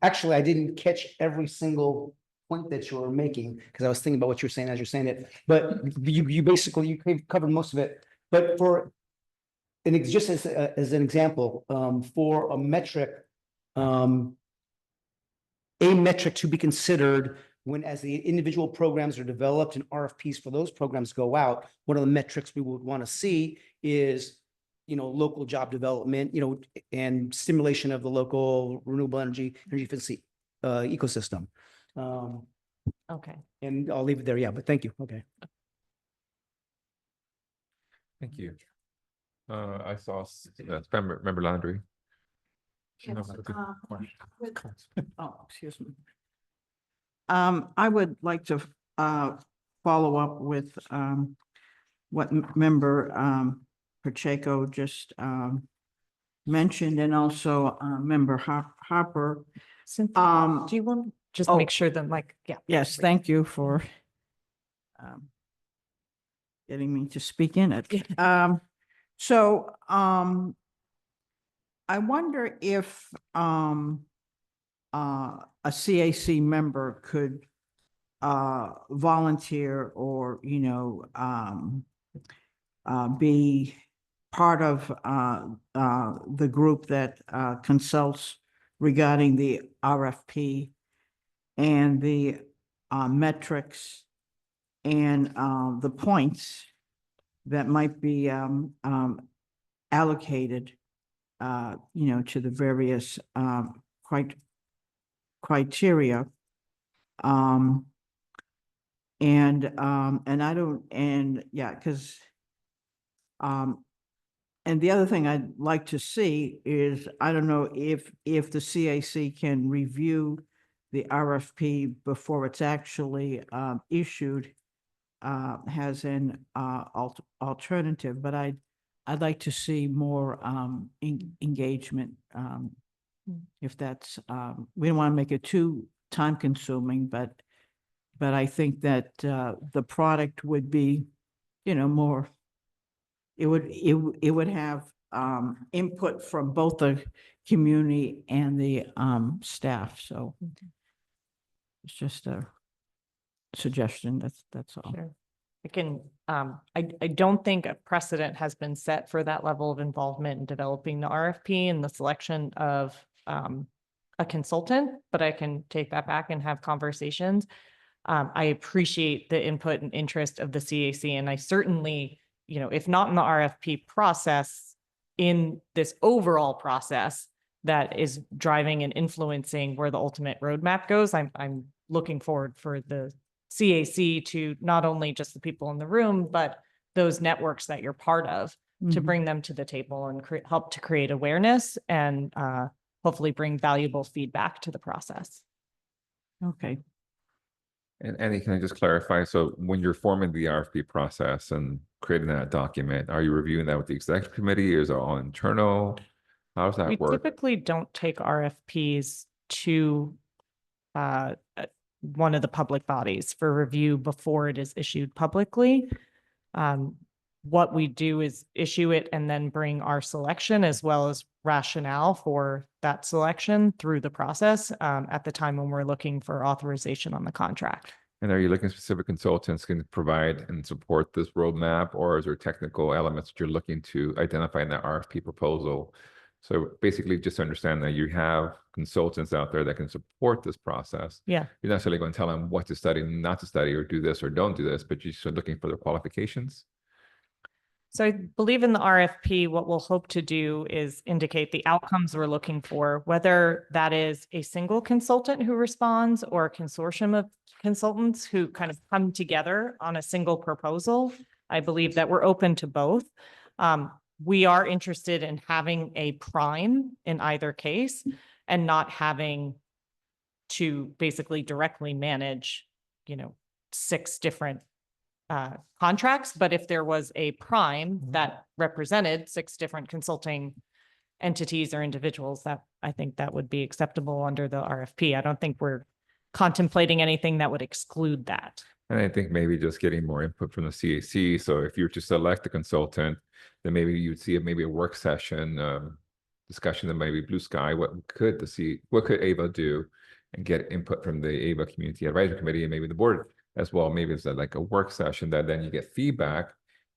actually, I didn't catch every single point that you were making because I was thinking about what you were saying as you're saying it. But you basically covered most of it. But just as an example, for a metric to be considered when, as the individual programs are developed and RFPs for those programs go out, one of the metrics we would want to see is, you know, local job development, you know, and stimulation of the local renewable energy efficiency ecosystem. Okay. And I'll leave it there. Yeah, but thank you. Okay. Thank you. I saw member Landry. Oh, excuse me. I would like to follow up with what member Pacheco just mentioned, and also member Harper. Cynthia, do you want to just oh. make sure that yeah. Yes, thank you for getting me to speak in it. So I wonder if a CAC member could volunteer or, be part of the group that consults regarding the RFP and the metrics and the points that might be allocated, to the various criteria. And I don't, and yeah, because and the other thing I'd like to see is, I don't know if the CAC can review the RFP before it's actually issued has an alternative, but I'd like to see more engagement. If that's, we don't want to make it too time consuming, but I think that the product would be, more, it would have input from both the community and the staff, so it's just a suggestion, that's all. Sure. I can, I don't think a precedent has been set for that level of involvement in developing the RFP and the selection of a consultant, but I can take that back and have conversations. I appreciate the input and interest of the CAC, and I certainly, if not in the RFP process, in this overall process that is driving and influencing where the ultimate roadmap goes, I'm looking forward for the CAC to not only just the people in the room, but those networks that you're part of, to bring them to the table and help to create awareness and hopefully bring valuable feedback to the process. Okay. And Annie, can I just clarify? So when you're forming the RFP process and creating that document, are you reviewing that with the executive committee? Is it all internal? How does that We work? typically don't take RFPs to one of the public bodies for review before it is issued publicly. What we do is issue it and then bring our selection as well as rationale for that selection through the process at the time when we're looking for authorization on the contract. And are you looking specific consultants can provide and support this roadmap, or is there technical elements that you're looking to identify in that RFP proposal? So basically just understand that you have consultants out there that can support this process. Yeah. You're not necessarily going to tell them what to study, not to study, or do this or don't do this, but you're just looking for their qualifications. So I believe in the RFP, what we'll hope to do is indicate the outcomes we're looking for, whether that is a single consultant who responds or a consortium of consultants who kind of come together on a single proposal. I believe that we're open to both. We are interested in having a prime in either case and not having to basically directly manage, 6 different contracts. But if there was a prime that represented 6 different consulting entities or individuals, that I think that would be acceptable under the RFP. I don't think we're contemplating anything that would exclude that. And I think maybe just getting more input from the CAC. So if you were to select a consultant, then maybe you'd see maybe a work session discussion that maybe blue sky, what could AVA do, and get input from the AVA Community Advisory Committee and maybe the board as well. Maybe it's like a work session that then you get feedback,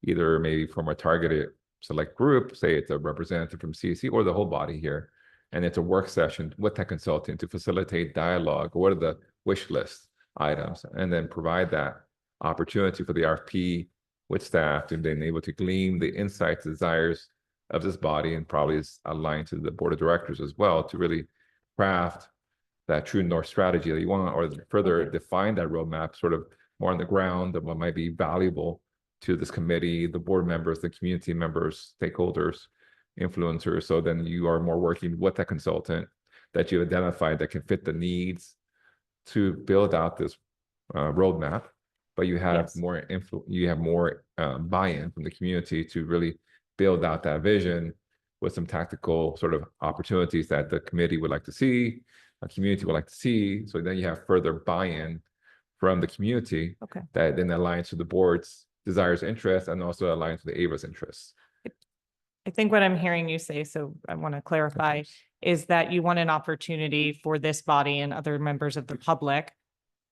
either maybe from a targeted select group, say it's a representative from CAC or the whole body here, and it's a work session with that consultant to facilitate dialogue. What are the wish list items, and then provide that opportunity for the RFP with staff to be able to glean the insights, desires of this body, and probably is aligned to the board of directors as well, to really craft that true north strategy that you want, or further define that roadmap sort of more on the ground of what might be valuable to this committee, the board members, the community members, stakeholders, influencers. So then you are more working with that consultant that you identified that can fit the needs to build out this roadmap, but you have more buy-in from the community to really build out that vision with some tactical sort of opportunities that the committee would like to see, a community would like to see. So then you have further buy-in from the community that then aligns to the board's desires, interests, and also aligns with the AVA's interests. I think what I'm hearing you say, so I want to clarify, is that you want an opportunity for this body and other members of the public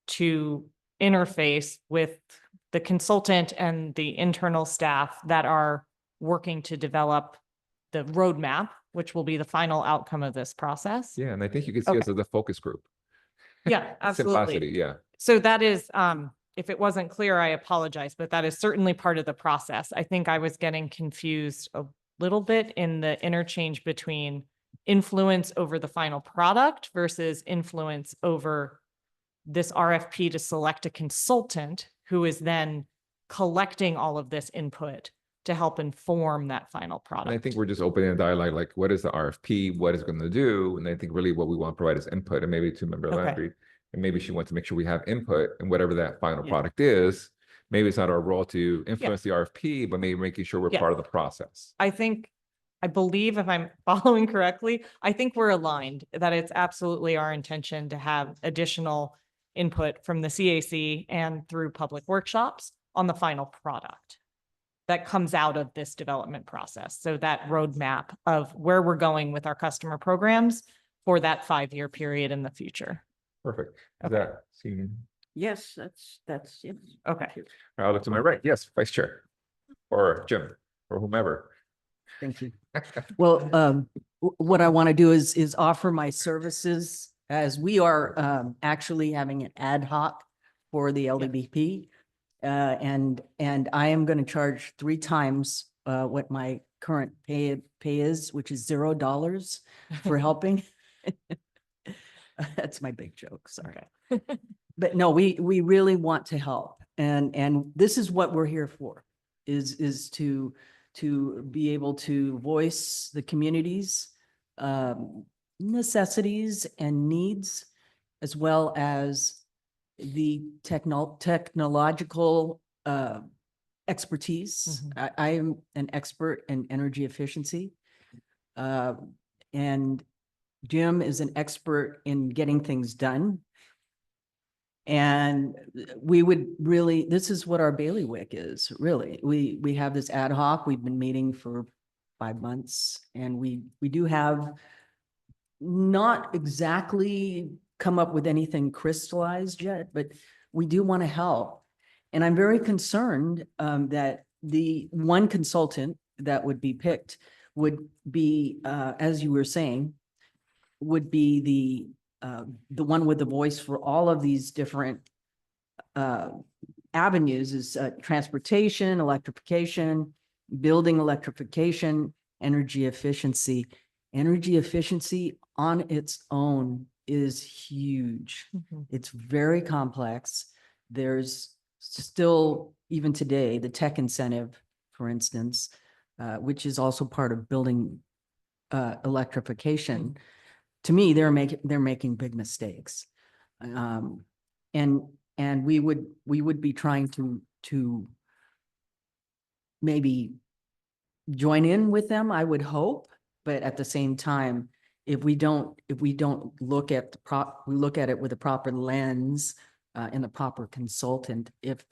to interface with the consultant and the internal staff that are working to develop the roadmap, which will be the final outcome of this process. Yeah, and I think you can see us Okay. as a focus group. Yeah, absolutely. Simplicity, yeah. So that is, if it wasn't clear, I apologize, but that is certainly part of the process. I think I was getting confused a little bit in the interchange between influence over the final product versus influence over this RFP to select a consultant who is then collecting all of this input to help inform that final product. And I think we're just opening a dialogue, like what is the RFP, what is going to do? And I think really what we want to provide is input, and maybe to Member Okay. Landry. And maybe she wants to make sure we have input in whatever that final Yeah. product is. Maybe it's not our role to influence the RFP, but maybe making sure we're Yeah. part of the process. I believe if I'm following correctly, I think we're aligned that it's absolutely our intention to have additional input from the CAC and through public workshops on the final product that comes out of this development process. So that roadmap of where we're going with our customer programs for that 5-year period in the future. Perfect. Does Okay. that seem, Yes, that's, yes. Okay. I'll look to my right. Yes, Vice Chair. Or Jim, or whomever. Thank you. Well, what I want to do is offer my services as we are actually having an ad hoc for the LDBP. And I am going to charge 3 times what my current pay is, which is $0 for helping. That's my big joke, sorry. But no, we really want to help. And this is what we're here for, is to be able to voice the community's necessities and needs, as well as the technological expertise. I am an expert in energy efficiency. And Jim is an expert in getting things done. And we would really, this is what our bailiwick is, really. We have this ad hoc, we've been meeting for 5 months, and we do have not exactly come up with anything crystallized yet, but we do want to help. And I'm very concerned that the one consultant that would be picked would be, as you were saying, would be the one with the voice for all of these different avenues, is transportation, electrification, building electrification, energy efficiency. Energy efficiency on its own is huge. It's very complex. There's still, even today, the tech incentive, for instance, which is also part of building electrification. To me, they're making big mistakes. And we would be trying to maybe join in with them, I would hope, but at the same time, if we don't look at we look at it with a proper lens and the proper consultant, if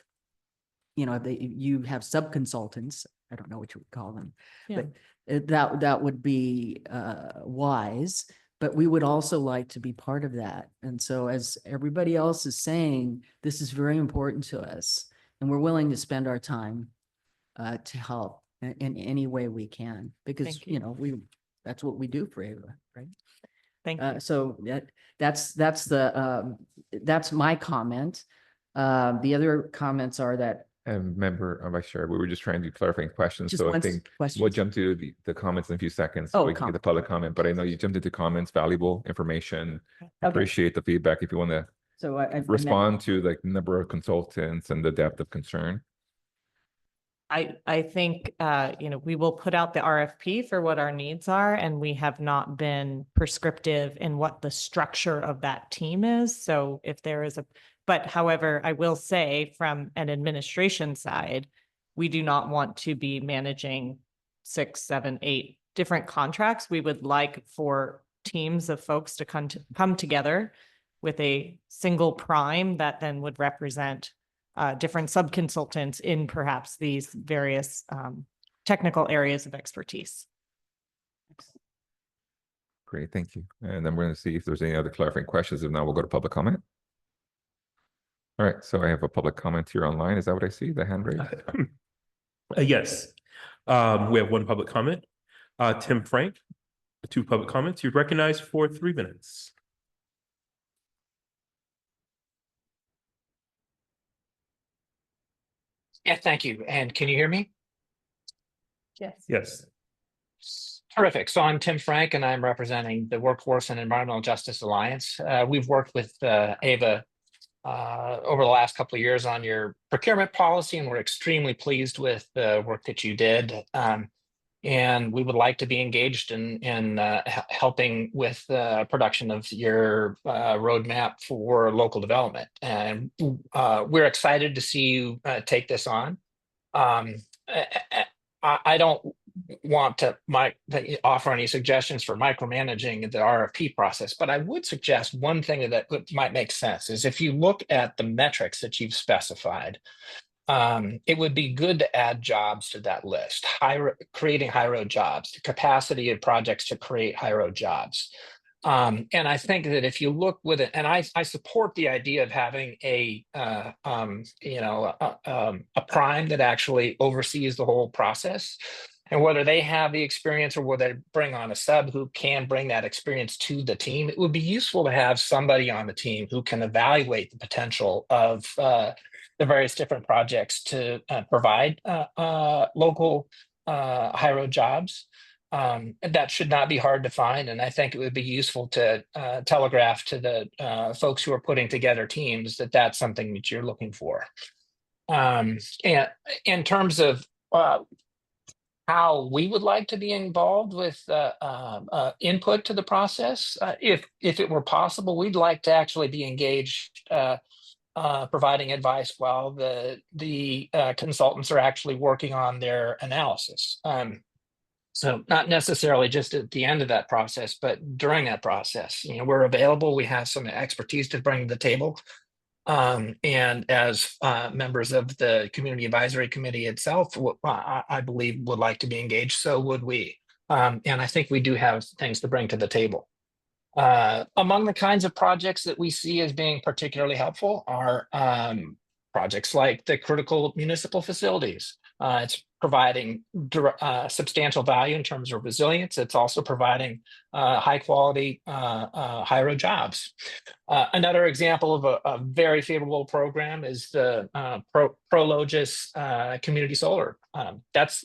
you have sub-consultants, I don't know what you would call them, but that would be wise. But we would also like to be part of that. And so, as everybody else is saying, this is very important to us, and we're willing to spend our time to help in any way we can, because, Thank you. That's what we do for Ava, right? Thank you. So that's my comment. The other comments are that. And Member Vice Chair, we were just trying to do clarifying questions. Just So I one think question. we'll jump to the comments in a few seconds. So Oh, we can get the public comment, but I know you jumped into comments, valuable information. Okay. Appreciate the feedback. If you want to So I meant- respond to like the number of consultants and the depth of concern. I think, we will put out the RFP for what our needs are, and we have not been prescriptive in what the structure of that team is. So if there is but however, I will say from an administration side, we do not want to be managing 6, 7, 8 different contracts. We would like for teams of folks to come together with a single prime that then would represent different sub-consultants in perhaps these various technical areas of expertise. Great, thank you. And then we're going to see if there's any other clarifying questions. If not, we'll go to public comment. All right, so I have a public comment here online. Is that what I see? The hand raised? Yes. We have one public comment. Tim Frank, 2 public comments. You're recognized for 3 minutes. Yeah, thank you. And can you hear me? Yes. Yes. Terrific. So I'm Tim Frank, and I'm representing the Workforce and Environmental Justice Alliance. We've worked with Ava over the last couple of years on your procurement policy, and we're extremely pleased with the work that you did. And we would like to be engaged in helping with the production of your roadmap for local development. And we're excited to see you take this on. I don't want to offer any suggestions for micromanaging the RFP process, but I would suggest one thing that might make sense is if you look at the metrics that you've specified, it would be good to add jobs to that list, creating high road jobs, the capacity of projects to create high road jobs. And I think that if you look with it, and I support the idea of having a prime that actually oversees the whole process, and whether they have the experience or whether they bring on a sub who can bring that experience to the team, it would be useful to have somebody on the team who can evaluate the potential of the various different projects to provide local high road jobs. That should not be hard to find, and I think it would be useful to telegraph to the folks who are putting together teams that that's something that you're looking for. And in terms of how we would like to be involved with input to the process, if it were possible, we'd like to actually be engaged providing advice while the consultants are actually working on their analysis. So not necessarily just at the end of that process, but during that process, we're available. We have some expertise to bring to the table. And as members of the Community Advisory Committee itself, I believe would like to be engaged, so would we. And I think we do have things to bring to the table. Among the kinds of projects that we see as being particularly helpful are projects like the critical municipal facilities. It's providing substantial value in terms of resilience. It's also providing high quality, high road jobs. Another example of a very favorable program is the Prologis Community Solar. That's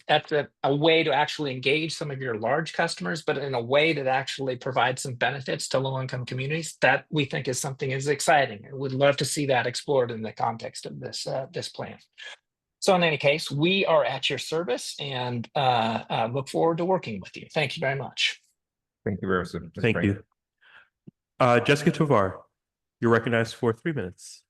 a way to actually engage some of your large customers, but in a way that actually provides some benefits to low-income communities. That we think is something is exciting, and would love to see that explored in the context of this plan. So in any case, we are at your service and look forward to working with you. Thank you very much. Thank you very much. Mr. Thank Frank. you. Jessica Tovar, you're recognized for 3 minutes.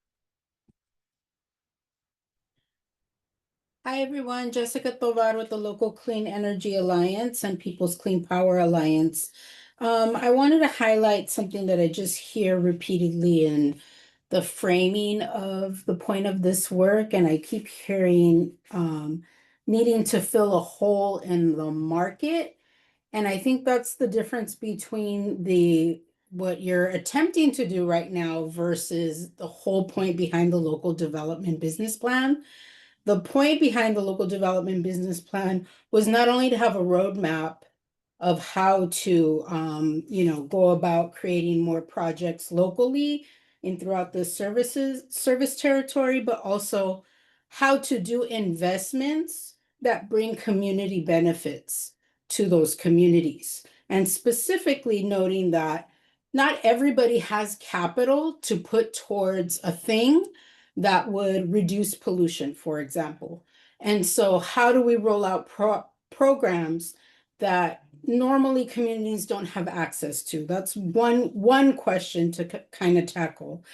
Hi, everyone. Jessica Tovar with the Local Clean Energy Alliance and People's Clean Power Alliance. I wanted to highlight something that I just hear repeatedly in the framing of the point of this work, and I keep hearing needing to fill a hole in the market. And I think that's the difference between what you're attempting to do right now versus the whole point behind the local development business plan. The point behind the local development business plan was not only to have a roadmap of how to go about creating more projects locally and throughout the service territory, but also how to do investments that bring community benefits to those communities. And specifically noting that not everybody has capital to put towards a thing that would reduce pollution, for example. And so how do we roll out programs that normally communities don't have access to? That's one question to kind of tackle.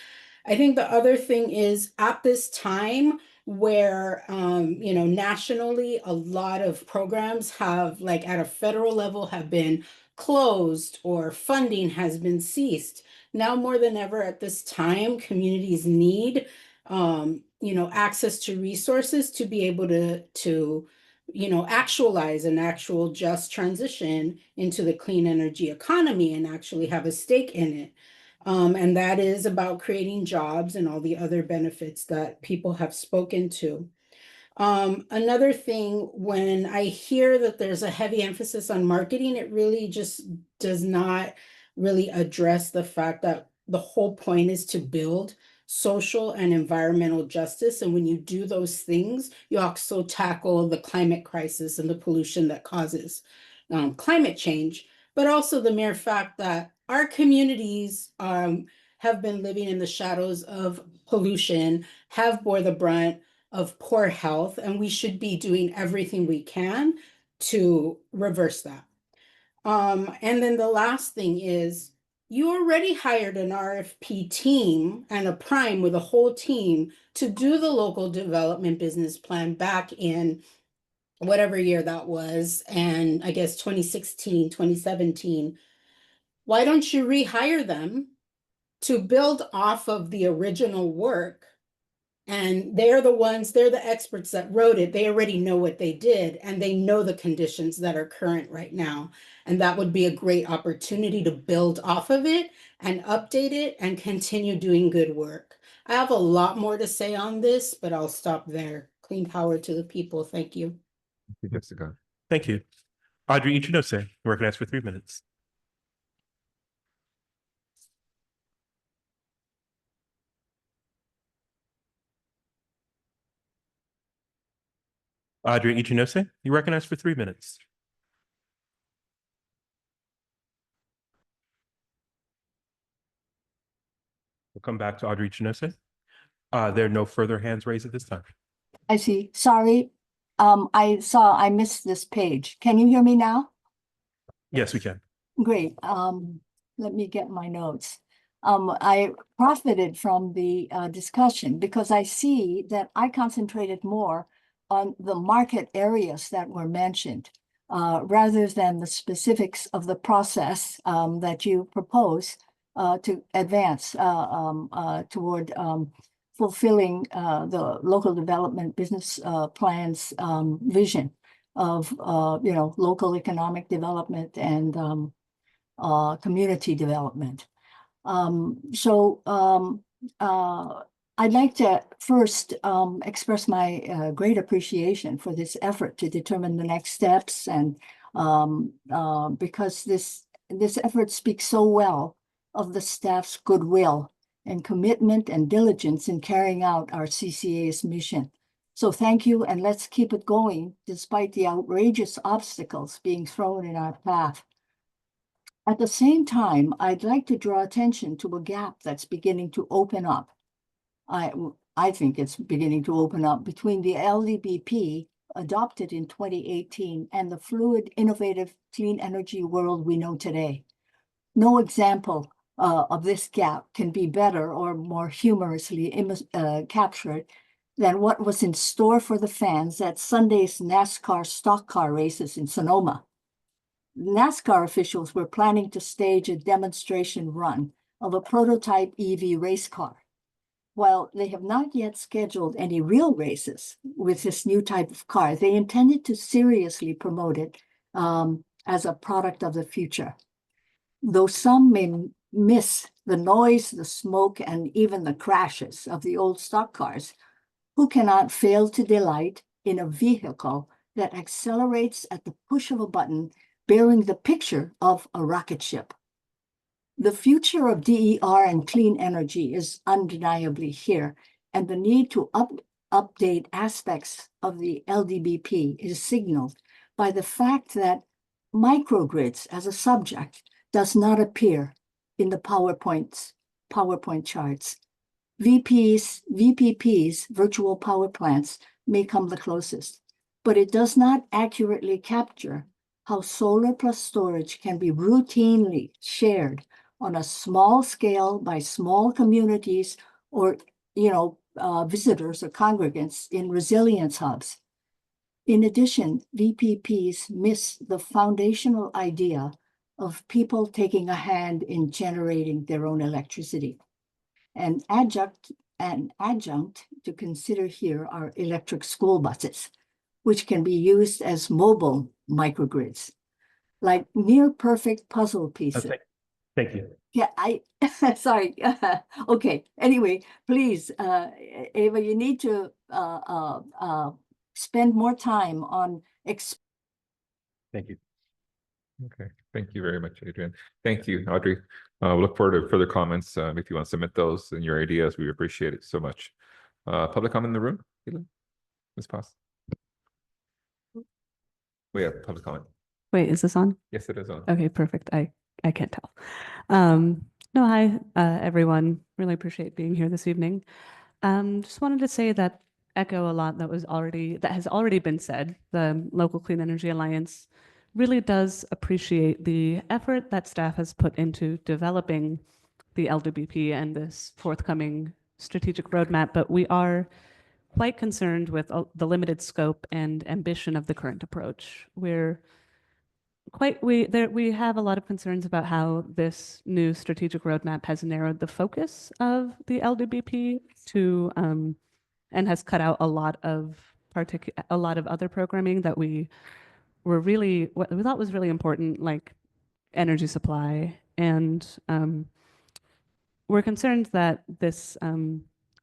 I think the other thing is at this time where, nationally, a lot of programs have, like at a federal level, have been closed or funding has been ceased. Now more than ever at this time, communities need, access to resources to be able to actualize an actual just transition into the clean energy economy and actually have a stake in it. And that is about creating jobs and all the other benefits that people have spoken to. Another thing, when I hear that there's a heavy emphasis on marketing, it really just does not really address the fact that the whole point is to build social and environmental justice. And when you do those things, you also tackle the climate crisis and the pollution that causes climate change, but also the mere fact that our communities have been living in the shadows of pollution, have bore the brunt of poor health, and we should be doing everything we can to reverse that. And then the last thing is, you already hired an RFP team and a prime with a whole team to do the local development business plan back in whatever year that was, and I guess 2016, 2017. Why don't you rehire them to build off of the original work? And they're the experts that wrote it. They already know what they did, and they know the conditions that are current right now. And that would be a great opportunity to build off of it and update it and continue doing good work. I have a lot more to say on this, but I'll stop there. Clean power to the people. Thank you. Jessica. Thank you. Audrey Ichinose, recognized for 3 minutes. Audrey Ichinose, you recognized for 3 minutes. We'll come back to Audrey Ichinose. There are no further hands raised at this time. I see. Sorry. I missed this page. Can you hear me now? Yes, we can. Great. Let me get my notes. I profited from the discussion because I see that I concentrated more on the market areas that were mentioned rather than the specifics of the process that you propose to advance toward fulfilling the local development business plans vision of local economic development and community development. I'd like to first express my great appreciation for this effort to determine the next steps, and because this effort speaks so well of the staff's goodwill and commitment and diligence in carrying out our CCA's mission. So thank you, and let's keep it going despite the outrageous obstacles being thrown in our path. At the same time, I'd like to draw attention to a gap that's beginning to open up. I think it's beginning to open up between the LDBP adopted in 2018 and the fluid, innovative, clean energy world we know today. No example of this gap can be better or more humorously captured than what was in store for the fans at Sunday's NASCAR stock car races in Sonoma. NASCAR officials were planning to stage a demonstration run of a prototype EV race car. While they have not yet scheduled any real races with this new type of car, they intended to seriously promote it as a product of the future. Though some may miss the noise, the smoke, and even the crashes of the old stock cars, who cannot fail to delight in a vehicle that accelerates at the push of a button, bearing the picture of a rocket ship? The future of DER and clean energy is undeniably here, and the need to update aspects of the LDBP is signaled by the fact that microgrids as a subject does not appear in the PowerPoint charts. VPPs, virtual power plants, may come the closest, but it does not accurately capture how solar plus storage can be routinely shared on a small scale by small communities or, visitors or congregants in resilience hubs. In addition, VPPs miss the foundational idea of people taking a hand in generating their own electricity. An adjunct to consider here are electric school buses, which can be used as mobile microgrids. Like near perfect puzzle pieces. Thank you. Yeah, sorry. Okay, anyway, please, Ava, you need to spend more time on Thank you. Okay, thank you very much, Adrian. Thank you, Audrey. We look forward to further comments. If you want to submit those and your ideas, we appreciate it so much. Public comment in the room? Ms. Paz? We have public comment. Wait, is this on? Yes, it is on. Okay, perfect. I can't tell. No, hi, everyone. Really appreciate being here this evening. Just wanted to say that echo a lot that has already been said. The Local Clean Energy Alliance really does appreciate the effort that staff has put into developing the LWP and this forthcoming strategic roadmap, but we are quite concerned with the limited scope and ambition of the current approach. We have a lot of concerns about how this new strategic roadmap has narrowed the focus of the LWP to and has cut out a lot of other programming that we thought was really important, like energy supply. And we're concerned that this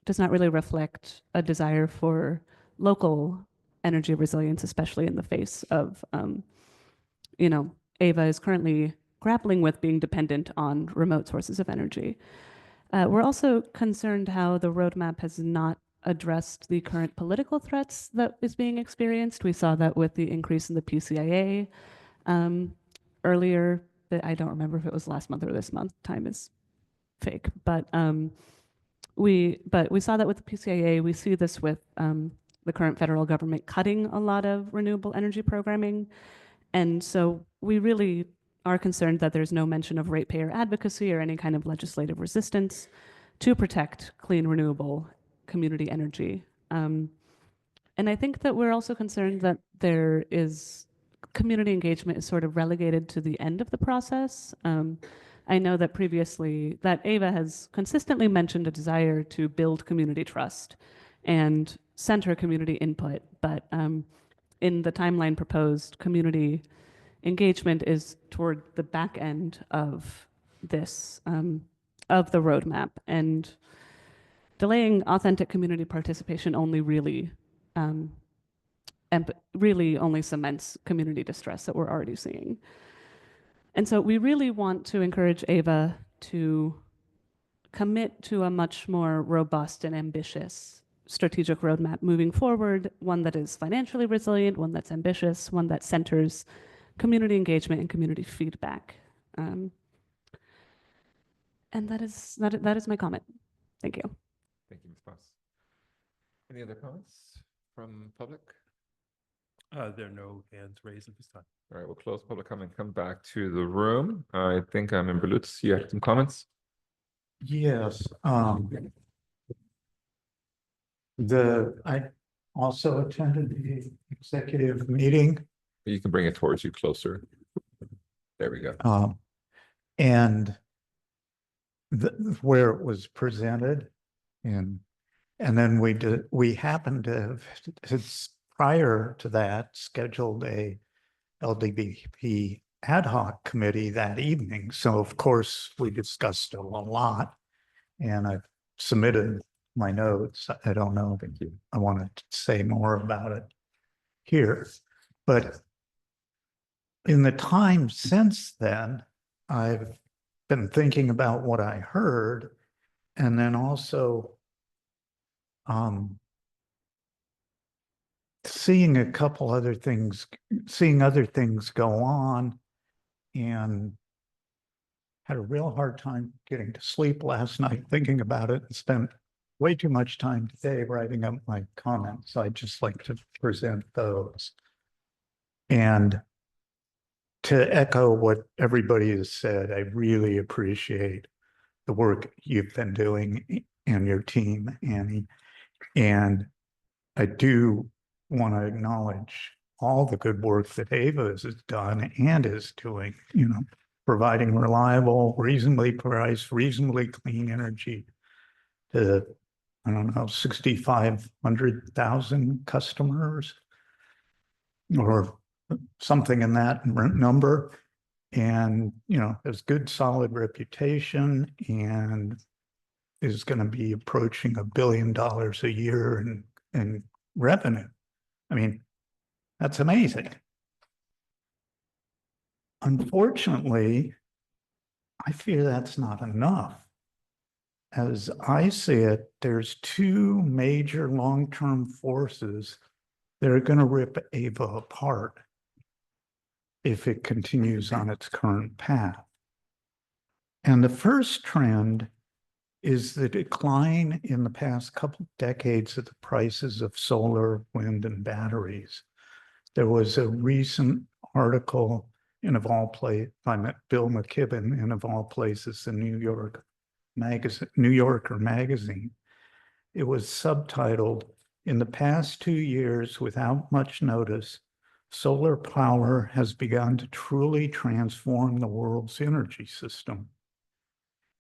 does not really reflect a desire for local energy resilience, especially in the face of Ava is currently grappling with being dependent on remote sources of energy. We're also concerned how the roadmap has not addressed the current political threats that is being experienced. We saw that with the increase in the PCIA earlier. I don't remember if it was last month or this month. Time is fake, but we saw that with the PCIA. We see this with the current federal government cutting a lot of renewable energy programming. And so we really are concerned that there's no mention of ratepayer advocacy or any kind of legislative resistance to protect clean, renewable community energy. And I think that we're also concerned that there is community engagement is sort of relegated to the end of the process. I know that previously that Ava has consistently mentioned a desire to build community trust and center community input, but in the timeline proposed, community engagement is toward the back end of this, of the roadmap, and delaying authentic community participation only really only cements community distress that we're already seeing. And so we really want to encourage Ava to commit to a much more robust and ambitious strategic roadmap moving forward, one that is financially resilient, one that's ambitious, one that centers community engagement and community feedback. And that is my comment. Thank you. Thank you, Ms. Paz. Any other comments from public? There are no hands raised at this time. All right, we'll close public comment, come back to the room. I think Member Lutz, you had some comments? Yes, I also attended the executive meeting. You can bring it towards you closer. There we go. And where it was presented, and then we happened to have, prior to that, scheduled a LDBP ad hoc committee that evening. So of course we discussed a lot, and I've submitted my notes. I don't know if I want to say more about it here, but in the time since then, I've been thinking about what I heard, and then also seeing a couple other things, seeing other things go on, and had a real hard time getting to sleep last night thinking about it, and spent way too much time today writing up my comments. I'd just like to present those. And to echo what everybody has said, I really appreciate the work you've been doing and your team, Annie. And I do want to acknowledge all the good work that Ava has done and is doing, providing reliable, reasonably priced, reasonably clean energy to, 6,500,000 customers or something in that number. and, you know, has good solid reputation and is going to be approaching $1 billion a year in revenue. I mean, that's amazing. Unfortunately, I fear that's not enough. As I see it, there's two major long-term forces that are going to rip Ava apart if it continues on its current path. And the first trend is the decline in the past couple decades of the prices of solar, wind, and batteries. There was a recent article in of all places, I met Bill McKibben in of all places, the New Yorker magazine. It was subtitled, "In the past 2 years, without much notice, solar power has begun to truly transform the world's energy system."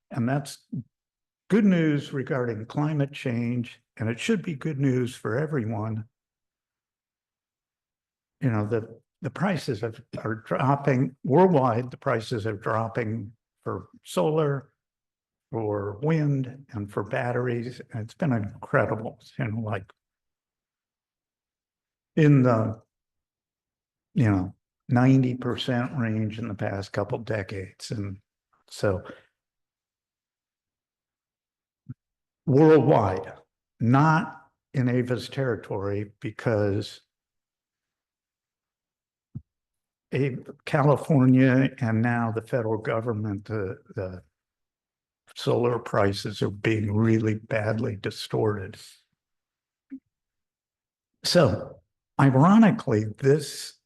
And that's good news regarding climate change, and it should be good news for everyone. You know, the prices are dropping worldwide. The prices are dropping for solar, for wind, and for batteries. And it's been incredible, you know, like in the, 90% range in the past couple decades. And so worldwide, not in Ava's territory, because California and now the federal government, the solar prices are being really badly distorted. So ironically, this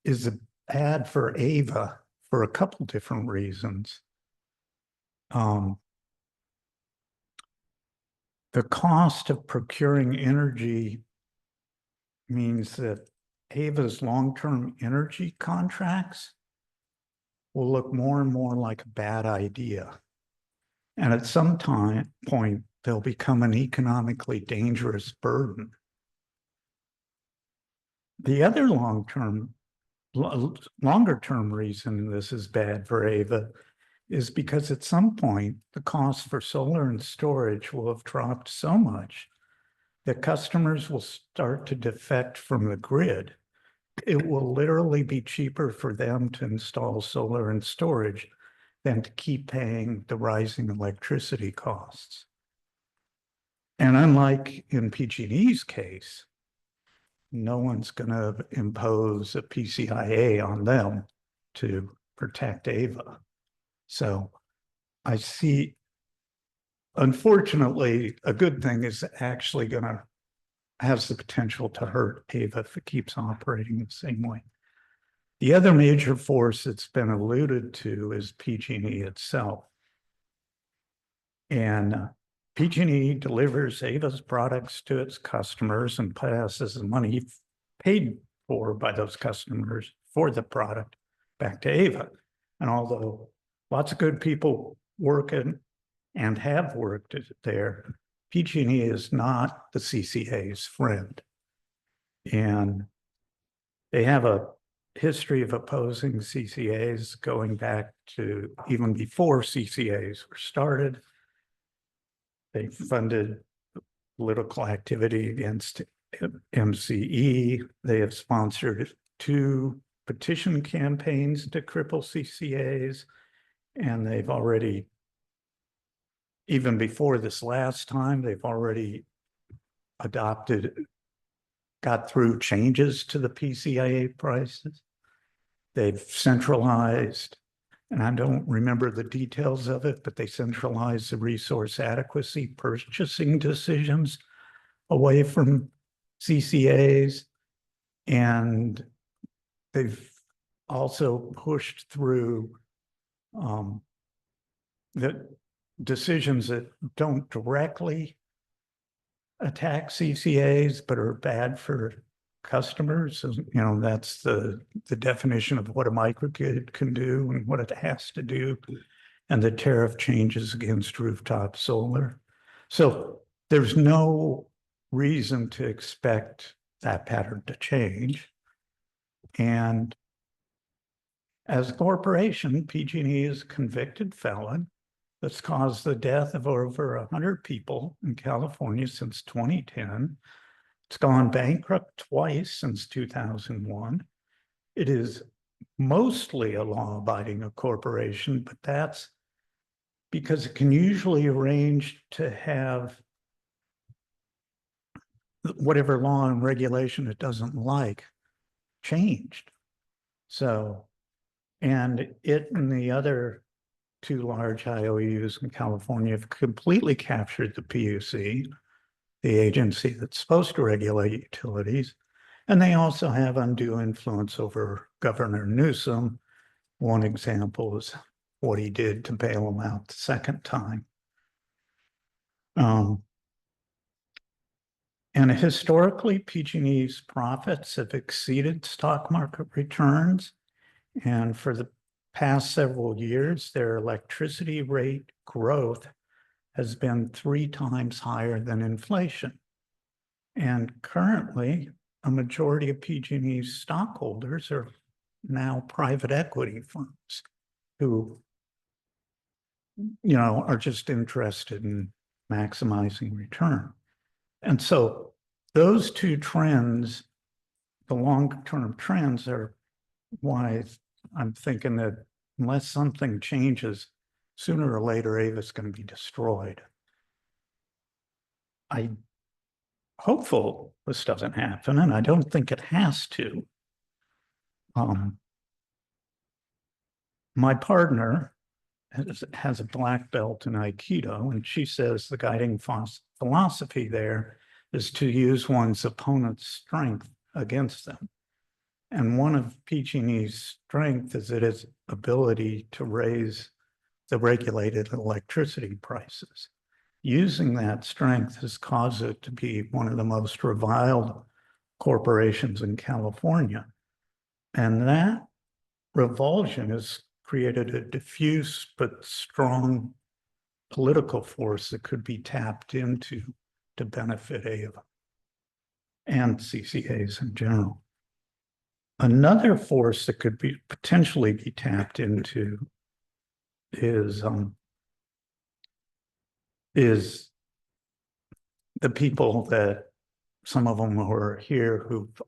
is bad for Ava for a couple different reasons. The cost of procuring energy means that Ava's long-term energy contracts will look more and more like a bad idea. And at some point, they'll become an economically dangerous burden. The other longer-term reason this is bad for Ava is because at some point, the cost for solar and storage will have dropped so much that customers will start to defect from the grid. It will literally be cheaper for them to install solar and storage than to keep paying the rising electricity costs. And unlike in PG&E's case, no one's going to impose a PCIA on them to protect Ava. So I see, unfortunately, a good thing is actually going to has the potential to hurt Ava if it keeps operating the same way. The other major force that's been alluded to is PG&E itself. And PG&E delivers Ava's products to its customers and passes the money paid for by those customers for the product back to Ava. And although lots of good people working and have worked there, PG&E is not the CCA's friend. And they have a history of opposing CCAs going back to even before CCAs were started. They funded political activity against MCE. They have sponsored 2 petition campaigns to cripple CCAs. And they've already, even before this last time, they've already got through changes to the PCIA prices. They've centralized, and I don't remember the details of it, but they centralized the resource adequacy purchasing decisions away from CCAs. And they've also pushed through the decisions that don't directly attack CCAs, but are bad for customers. So, that's the definition of what a microgrid can do and what it has to do, and the tariff changes against rooftop solar. So there's no reason to expect that pattern to change. And As a corporation, PG&E is a convicted felon that's caused the death of over 100 people in California since 2010. It's gone bankrupt twice since 2001. It is mostly a law-abiding corporation, but that's because it can usually arrange to have whatever law and regulation it doesn't like changed. So, and it and the other two large IOUs in California have completely captured the PUC, the agency that's supposed to regulate utilities. And they also have undue influence over Governor Newsom. One example is what he did to bail him out the second time. And historically, PG&E's profits have exceeded stock market returns. And for the past several years, their electricity rate growth has been 3 times higher than inflation. And currently, a majority of PG&E's stockholders are now private equity firms who, are just interested in maximizing return. And so those two trends, the long-term trends, are why I'm thinking that unless something changes, sooner or later, Ava's going to be destroyed. I'm hopeful this doesn't happen, and I don't think it has to. My partner has a black belt in Aikido, and she says the guiding philosophy there is to use one's opponent's strength against them. And one of PG&E's strength is its ability to raise the regulated electricity prices. Using that strength has caused it to be one of the most reviled corporations in California. And that revulsion has created a diffuse but strong political force that could be tapped into to benefit Ava and CCAs in general. Another force that could be potentially be tapped into is the people that some of them who are here who've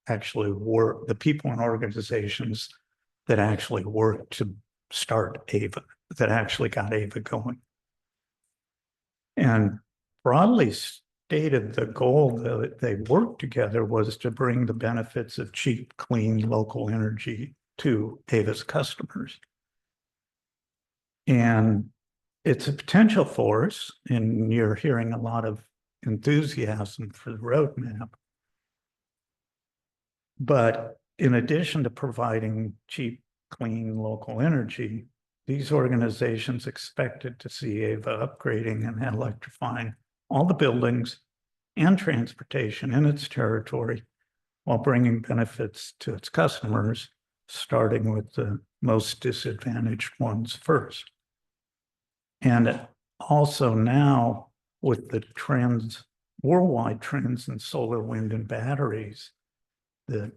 actually worked, the people and organizations that actually worked to start Ava, that actually got Ava going. And broadly stated, the goal that they worked together was to bring the benefits of cheap, clean, local energy to Ava's customers. And it's a potential force, and you're hearing a lot of enthusiasm for the roadmap. But in addition to providing cheap, clean, local energy, these organizations expected to see Ava upgrading and electrifying all the buildings and transportation in its territory while bringing benefits to its customers, starting with the most disadvantaged ones first. And also now with the trends, worldwide trends in solar, wind, and batteries that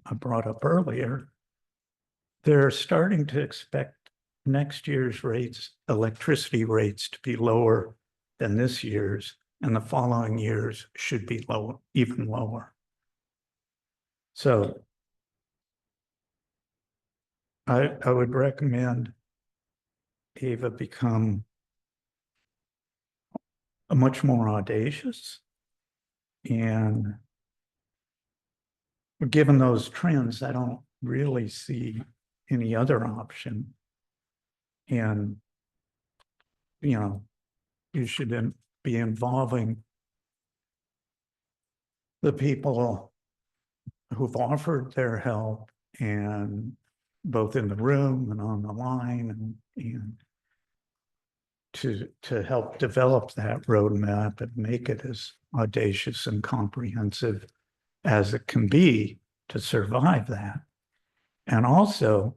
I brought up earlier, they're starting to expect next year's rates, electricity rates, to be lower than this year's, and the following years should be lower, even lower. So I would recommend Ava become a much more audacious, and given those trends, I don't really see any other option. And, you should be involving the people who've offered their help, and both in the room and on the line, and to help develop that roadmap and make it as audacious and comprehensive as it can be to survive that. And also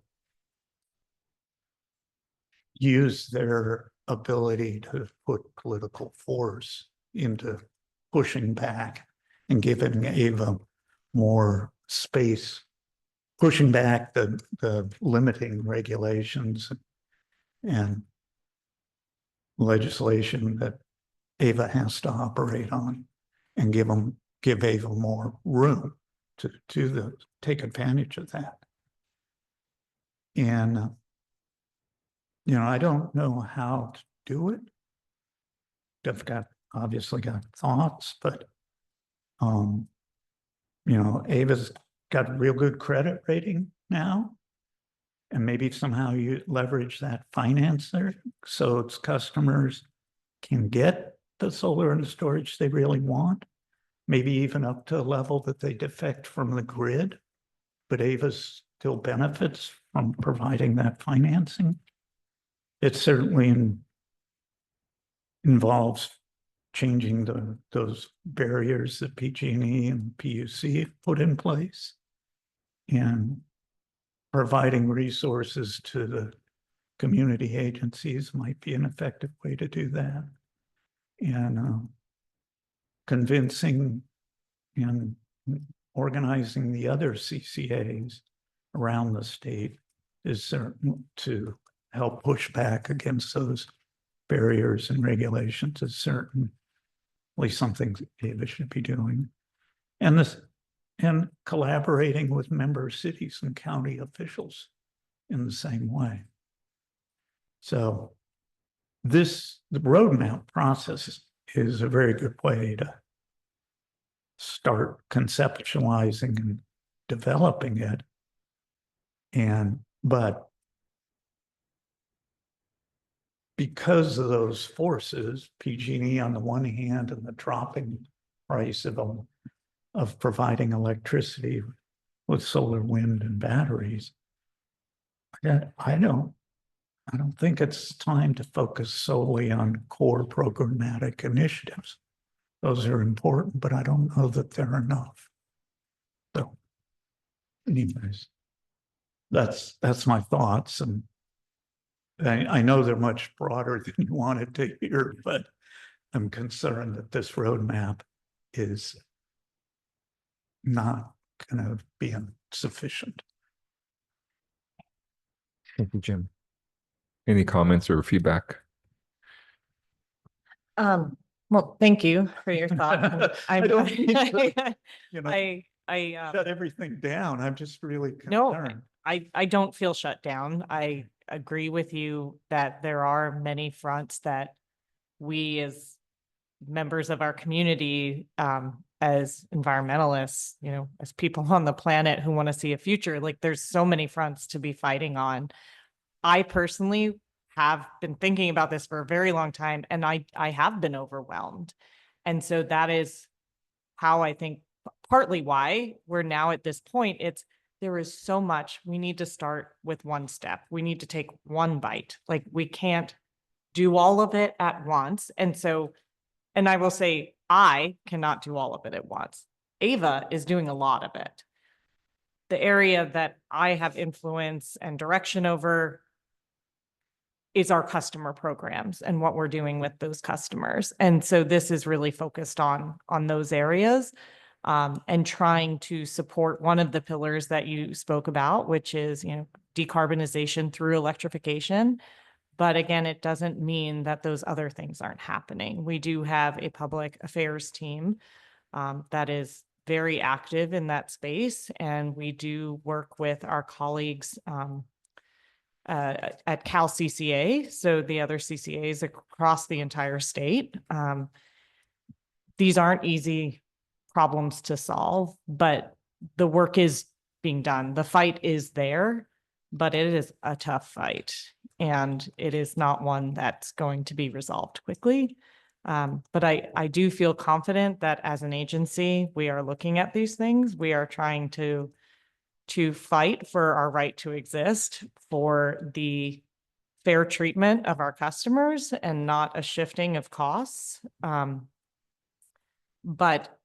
use their ability to put political force into pushing back and giving Ava more space pushing back the limiting regulations and legislation that Ava has to operate on, and give Ava more room to take advantage of that. And I don't know how to do it. I've obviously got thoughts, but Ava's got a real good credit rating now. And maybe somehow you leverage that financer so its customers can get the solar and the storage they really want, maybe even up to a level that they defect from the grid, but Ava still benefits from providing that financing. It certainly involves changing those barriers that PG&E and PUC put in place, and providing resources to the community agencies might be an effective way to do that. And convincing and organizing the other CCAs around the state is certain to help push back against those barriers and regulations is certainly something Ava should be doing. And collaborating with member cities and county officials in the same way. So the roadmap process is a very good way to start conceptualizing and developing it. But because of those forces, PG&E on the one hand, and the dropping price of providing electricity with solar, wind, and batteries, I don't think it's time to focus solely on core programmatic initiatives. Those are important, but I don't know that they're enough. So anyways, that's my thoughts. And I know they're much broader than you wanted to hear, but I'm concerned that this roadmap is not going to be sufficient. Thank you, Jim. Any comments or feedback? Well, thank you for your thoughts. I don't mean to, I shut everything down. I'm just really No, concerned. I don't feel shut down. I agree with you that there are many fronts that we as members of our community, as environmentalists, as people on the planet who want to see a future, like there's so many fronts to be fighting on. I personally have been thinking about this for a very long time, and I have been overwhelmed. And so that is how I think partly why we're now at this point. There is so much. We need to start with one step. We need to take one bite. Like we can't do all of it at once. And I will say, I cannot do all of it at once. Ava is doing a lot of it. The area that I have influence and direction over is our customer programs and what we're doing with those customers. And so this is really focused on those areas, and trying to support one of the pillars that you spoke about, which is, decarbonization through electrification. But again, it doesn't mean that those other things aren't happening. We do have a public affairs team that is very active in that space. And we do work with our colleagues at Cal CCA, so the other CCAs across the entire state. These aren't easy problems to solve, but the work is being done. The fight is there, but it is a tough fight, and it is not one that's going to be resolved quickly. But I do feel confident that as an agency, we are looking at these things. We are trying to fight for our right to exist, for the fair treatment of our customers and not a shifting of costs. But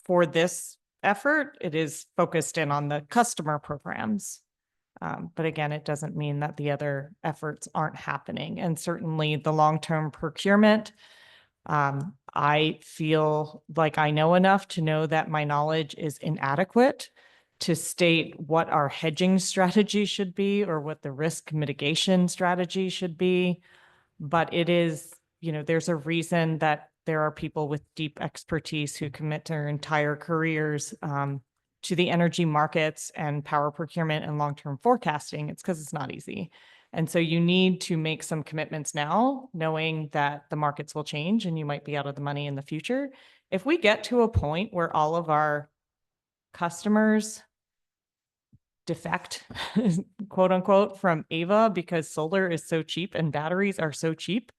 for this effort, it is focused in on the customer programs. But again, it doesn't mean that the other efforts aren't happening. And certainly the long-term procurement, I feel like I know enough to know that my knowledge is inadequate to state what our hedging strategy should be or what the risk mitigation strategy should be. But it is, there's a reason that there are people with deep expertise who commit their entire careers to the energy markets and power procurement and long-term forecasting. It's because it's not easy. And so you need to make some commitments now, knowing that the markets will change and you might be out of the money in the future. If we get to a point where all of our customers defect, quote unquote, from AVA because solar is so cheap and batteries are so cheap,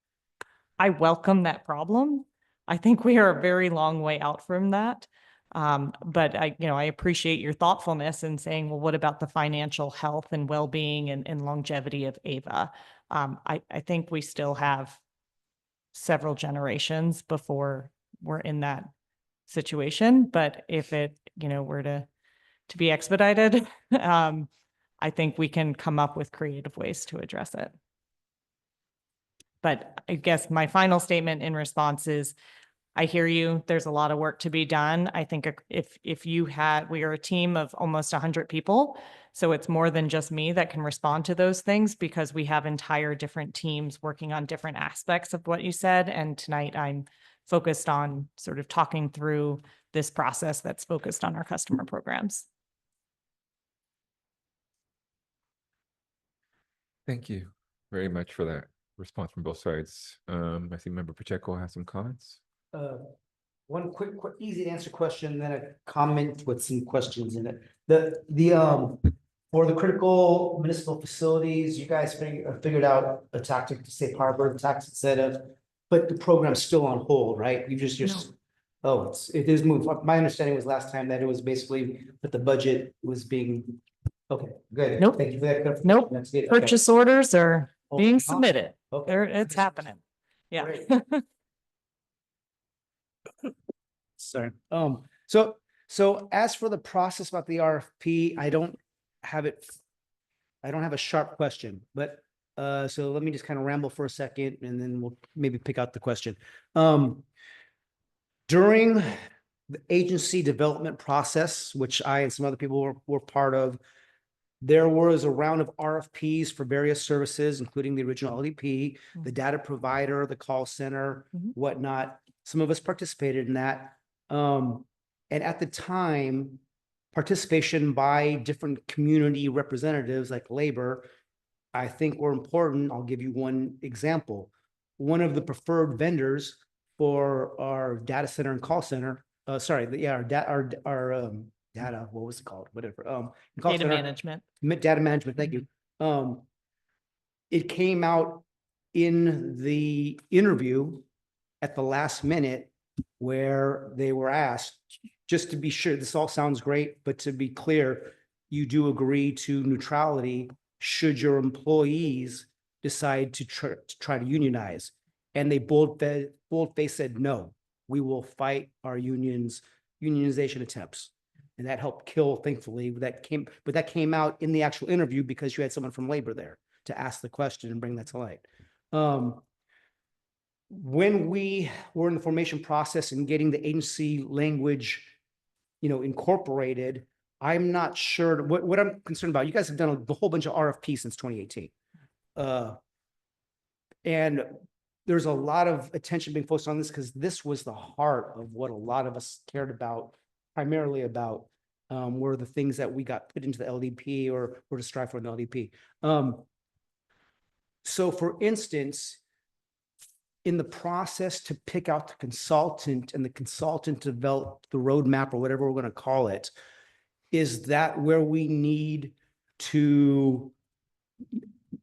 I welcome that problem. I think we are a very long way out from that. But I appreciate your thoughtfulness in saying, well, what about the financial health and well-being and longevity of AVA? I think we still have several generations before we're in that situation. But if it, were to be expedited, I think we can come up with creative ways to address it. But I guess my final statement in response is, I hear you. There's a lot of work to be done. I think if we are a team of almost 100 people, so it's more than just me that can respond to those things because we have entire different teams working on different aspects of what you said. And tonight I'm focused on sort of talking through this process that's focused on our customer programs. Thank you very much for that response from both sides. I see Member Pacheco has some comments. One quick, easy to answer question, then a comment with some questions in it. For the critical municipal facilities, you guys figured out a tactic to safe harbor the tax incentive, but the program's still on hold, right? You just oh, it is moved. My understanding was last time that it was basically that the budget was being, okay, good. Nope. Thank you for that. Nope. That's good. Okay. Purchase orders are being awesome. submitted. Okay. It's happening. Yeah. Great. Sorry. So as for the process about the RFP, I don't have a sharp question, but so let me just kind of ramble for a second and then we'll maybe pick out the question. During the agency development process, which I and some other people were part of, there was a round of RFPs for various services, including the original LDP, the data provider, the call center, whatnot. Some of us participated in that. And at the time, participation by different community representatives like labor, I think were important. I'll give you one example. One of the preferred vendors for our data center and call center, our data, what was it called? Whatever. Data management. Data management, thank you. It came out in the interview at the last minute where they were asked, just to be sure, this all sounds great, but to be clear, you do agree to neutrality should your employees decide to try to unionize. And they bold-faced said, no, we will fight our unionization attempts. And that helped kill, thankfully, that came out in the actual interview because you had someone from labor there to ask the question and bring that to light. When we were in the formation process and getting the agency language, incorporated, I'm not sure what I'm concerned about. You guys have done a whole bunch of RFP since 2018. And there's a lot of attention being focused on this because this was the heart of what a lot of us cared about, primarily about, were the things that we got put into the LDP or were to strive for an LDP. So for instance, in the process to pick out the consultant and the consultant develop the roadmap or whatever we're going to call it, is that where we need to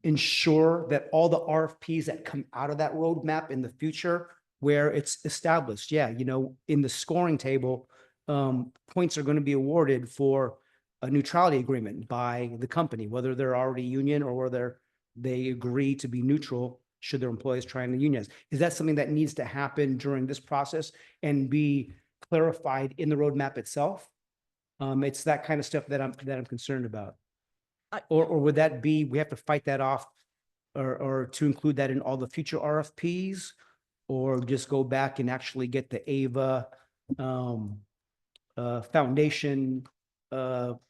ensure that all the RFPs that come out of that roadmap in the future, where it's established, in the scoring table, points are going to be awarded for a neutrality agreement by the company, whether they're already union or whether they agree to be neutral should their employees try to unionize. Is that something that needs to happen during this process and be clarified in the roadmap itself? It's that kind of stuff that I'm concerned about. Or would that be, we have to fight that off or to include that in all the future RFPs, or just go back and actually get the AVA foundation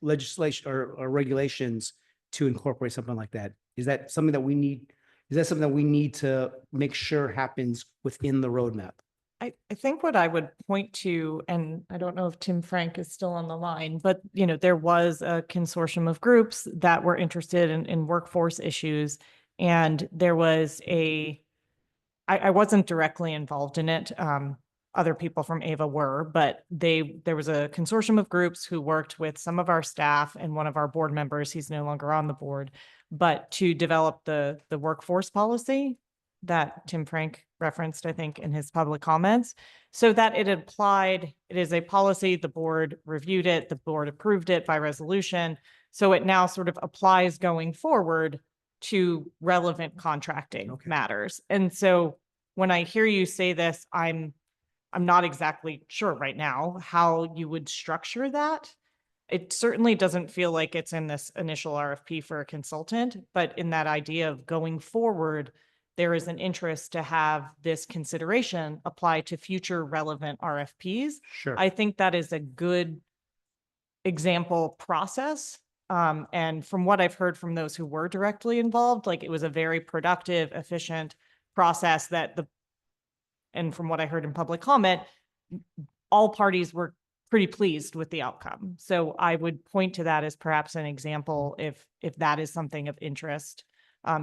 legislation or regulations to incorporate something like that? Is that something that we need? Is that something that we need to make sure happens within the roadmap? I think what I would point to, and I don't know if Tim Frank is still on the line, but there was a consortium of groups that were interested in workforce issues. And there was I wasn't directly involved in it. Other people from AVA were, but there was a consortium of groups who worked with some of our staff and one of our board members, he's no longer on the board, but to develop the workforce policy that Tim Frank referenced, I think, in his public comments, so that it is a policy, the board reviewed it, the board approved it by resolution. So it now sort of applies going forward to relevant contracting matters. And so when I hear you say this, I'm not exactly sure right now how you would structure that. It certainly doesn't feel like it's in this initial RFP for a consultant, but in that idea of going forward, there is an interest to have this consideration apply to future relevant RFPs. Sure. I think that is a good example process. And from what I've heard from those who were directly involved, like it was a very productive, efficient process and from what I heard in public comment, all parties were pretty pleased with the outcome. So I would point to that as perhaps an example if that is something of interest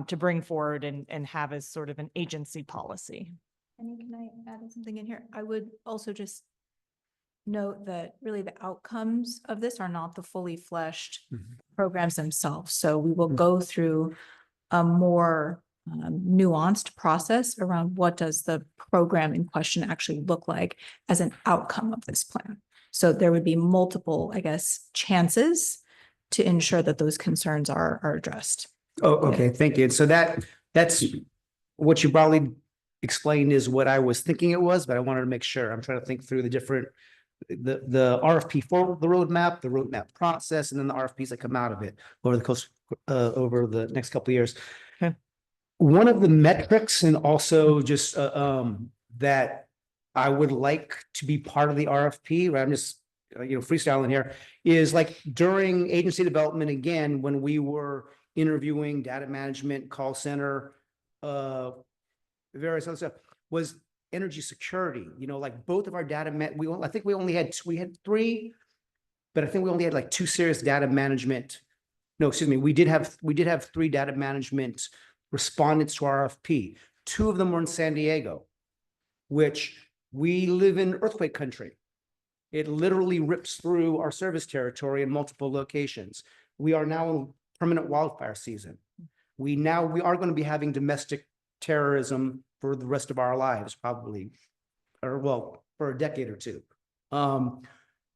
to bring forward and have as sort of an agency policy. And can I add something in here? I would also just note that really the outcomes of this are not the fully fleshed programs themselves. So we will go through a more nuanced process around what does the program in question actually look like as an outcome of this plan. So there would be multiple, I guess, chances to ensure that those concerns are addressed. Oh, okay. Thank you. And so that's what you broadly explained is what I was thinking it was, but I wanted to make sure. I'm trying to think through the RFP for the roadmap process, and then the RFPs that come out of it over the next couple of years. Okay. One of the metrics, and also just that I would like to be part of the RFP, right? I'm just freestyling here, is like during agency development, again, when we were interviewing data management, call center, various other stuff, was energy security. Like both of our data, I think we had three, but I think we only had like two serious data management. No, excuse me. We did have three data management respondents to our RFP. Two of them were in San Diego, which we live in earthquake country. It literally rips through our service territory in multiple locations. We are now in permanent wildfire season. We are going to be having domestic terrorism for the rest of our lives, probably, or well, for a decade or two.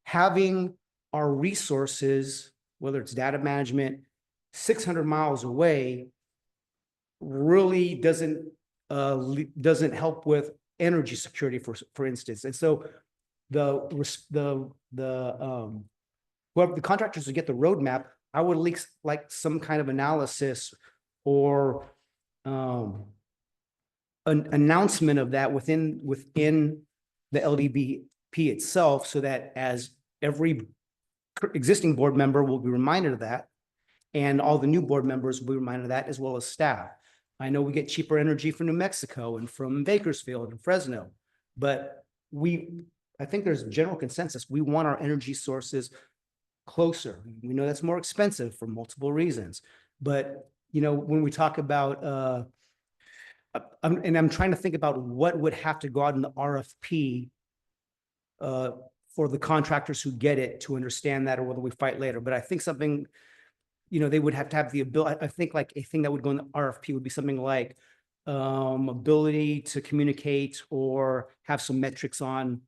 Having our resources, whether it's data management, 600 miles away, really doesn't help with energy security, for instance. And so whoever the contractors who get the roadmap, I would like some kind of analysis or an announcement of that within the LDBP itself, so that as every existing board member will be reminded of that, and all the new board members will be reminded of that, as well as staff. I know we get cheaper energy from New Mexico and from Bakersfield and Fresno, but I think there's a general consensus. We want our energy sources closer. We know that's more expensive for multiple reasons, but when we talk about, I'm trying to think about what would have to go out in the RFP for the contractors who get it to understand that, or whether we fight later. But I think something, they would have to have the ability. I think like a thing that would go in the RFP would be something like ability to communicate or have some metrics on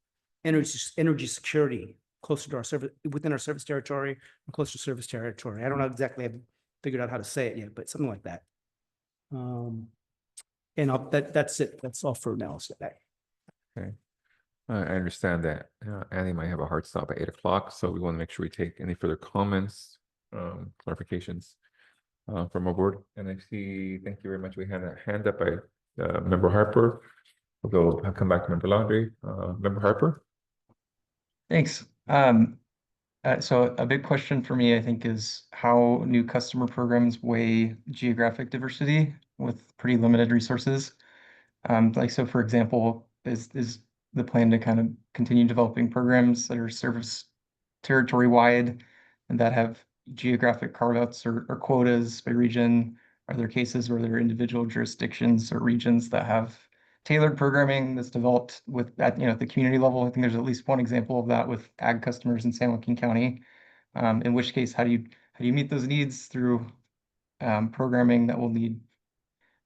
energy security closer to our service, within our service territory, or closer to service territory. I don't know exactly, I haven't figured out how to say it yet, but something like that. And that's it. That's all for now. Okay. I understand that Annie might have a hard stop at 8 o'clock, so we want to make sure we take any further comments, clarifications from our board. And I see, thank you very much. We had a hand up by Member Harper. We'll come back to Member Laundry. Member Harper. Thanks. So a big question for me, I think, is how new customer programs weigh geographic diversity with pretty limited resources. Like, so for example, is the plan to kind of continue developing programs that are service territory wide and that have geographic carve-outs or quotas by region? Are there cases where there are individual jurisdictions or regions that have tailored programming that's developed with at the community level? I think there's at least one example of that with ag customers in San Joaquin County. In which case, how do you meet those needs through programming that will need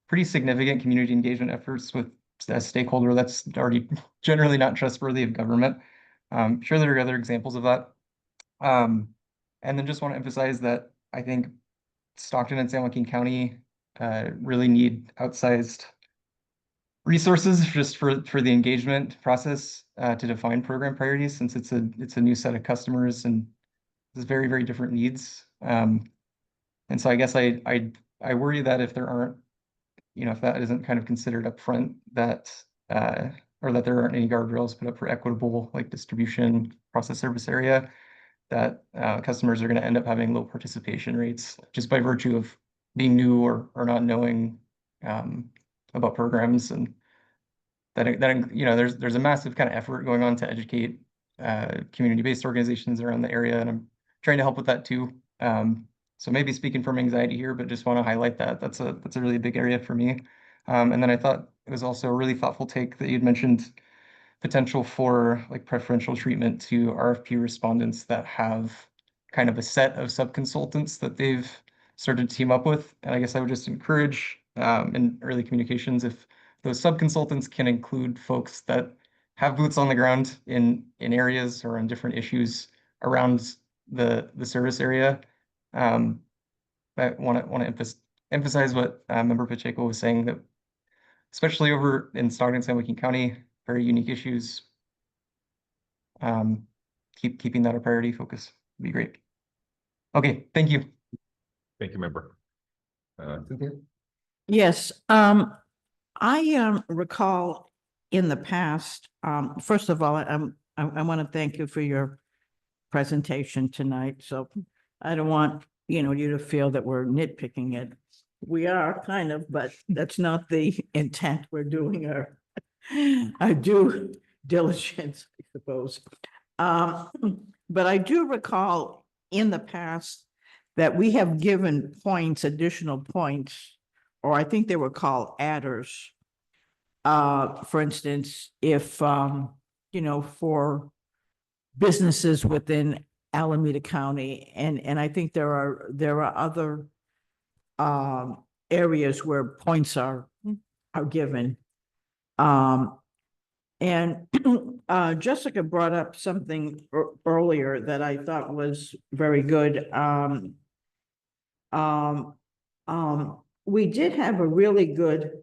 pretty significant community engagement efforts with a stakeholder that's already generally not trustworthy of government? Sure, there are other examples of that. And then just want to emphasize that I think Stockton and San Joaquin County really need outsized resources just for the engagement process to define program priorities, since it's a new set of customers and there's very, very different needs. And so I guess I worry that if there aren't, if that isn't kind of considered upfront, that or that there aren't any guardrails put up for equitable like distribution across the service area, that customers are going to end up having low participation rates just by virtue of being new or not knowing about programs. And that there's a massive kind of effort going on to educate community-based organizations around the area, and I'm trying to help with that too. So maybe speaking from anxiety here, but just want to highlight that that's a really big area for me. And then I thought it was also a really thoughtful take that you'd mentioned potential for like preferential treatment to RFP respondents that have kind of a set of sub-consultants that they've started to team up with. And I guess I would just encourage in early communications, if those sub-consultants can include folks that have boots on the ground in areas or on different issues around the service area. I want to emphasize what Member Pacheco was saying, that especially over in Stockton, San Joaquin County, very unique issues. Keeping that a priority focus would be great. Okay, thank you. Thank you, member. Cynthia? Yes, I recall in the past, first of all, I want to thank you for your presentation tonight. So I don't want, you to feel that we're nitpicking it. We are kind of, but that's not the intent. We're doing our due diligence, I suppose. But I do recall in the past that we have given points, additional points, or I think they were called adders. For instance, if, for businesses within Alameda County, and I think there are other areas where points are given. And Jessica brought up something earlier that I thought was very good. We did have a really good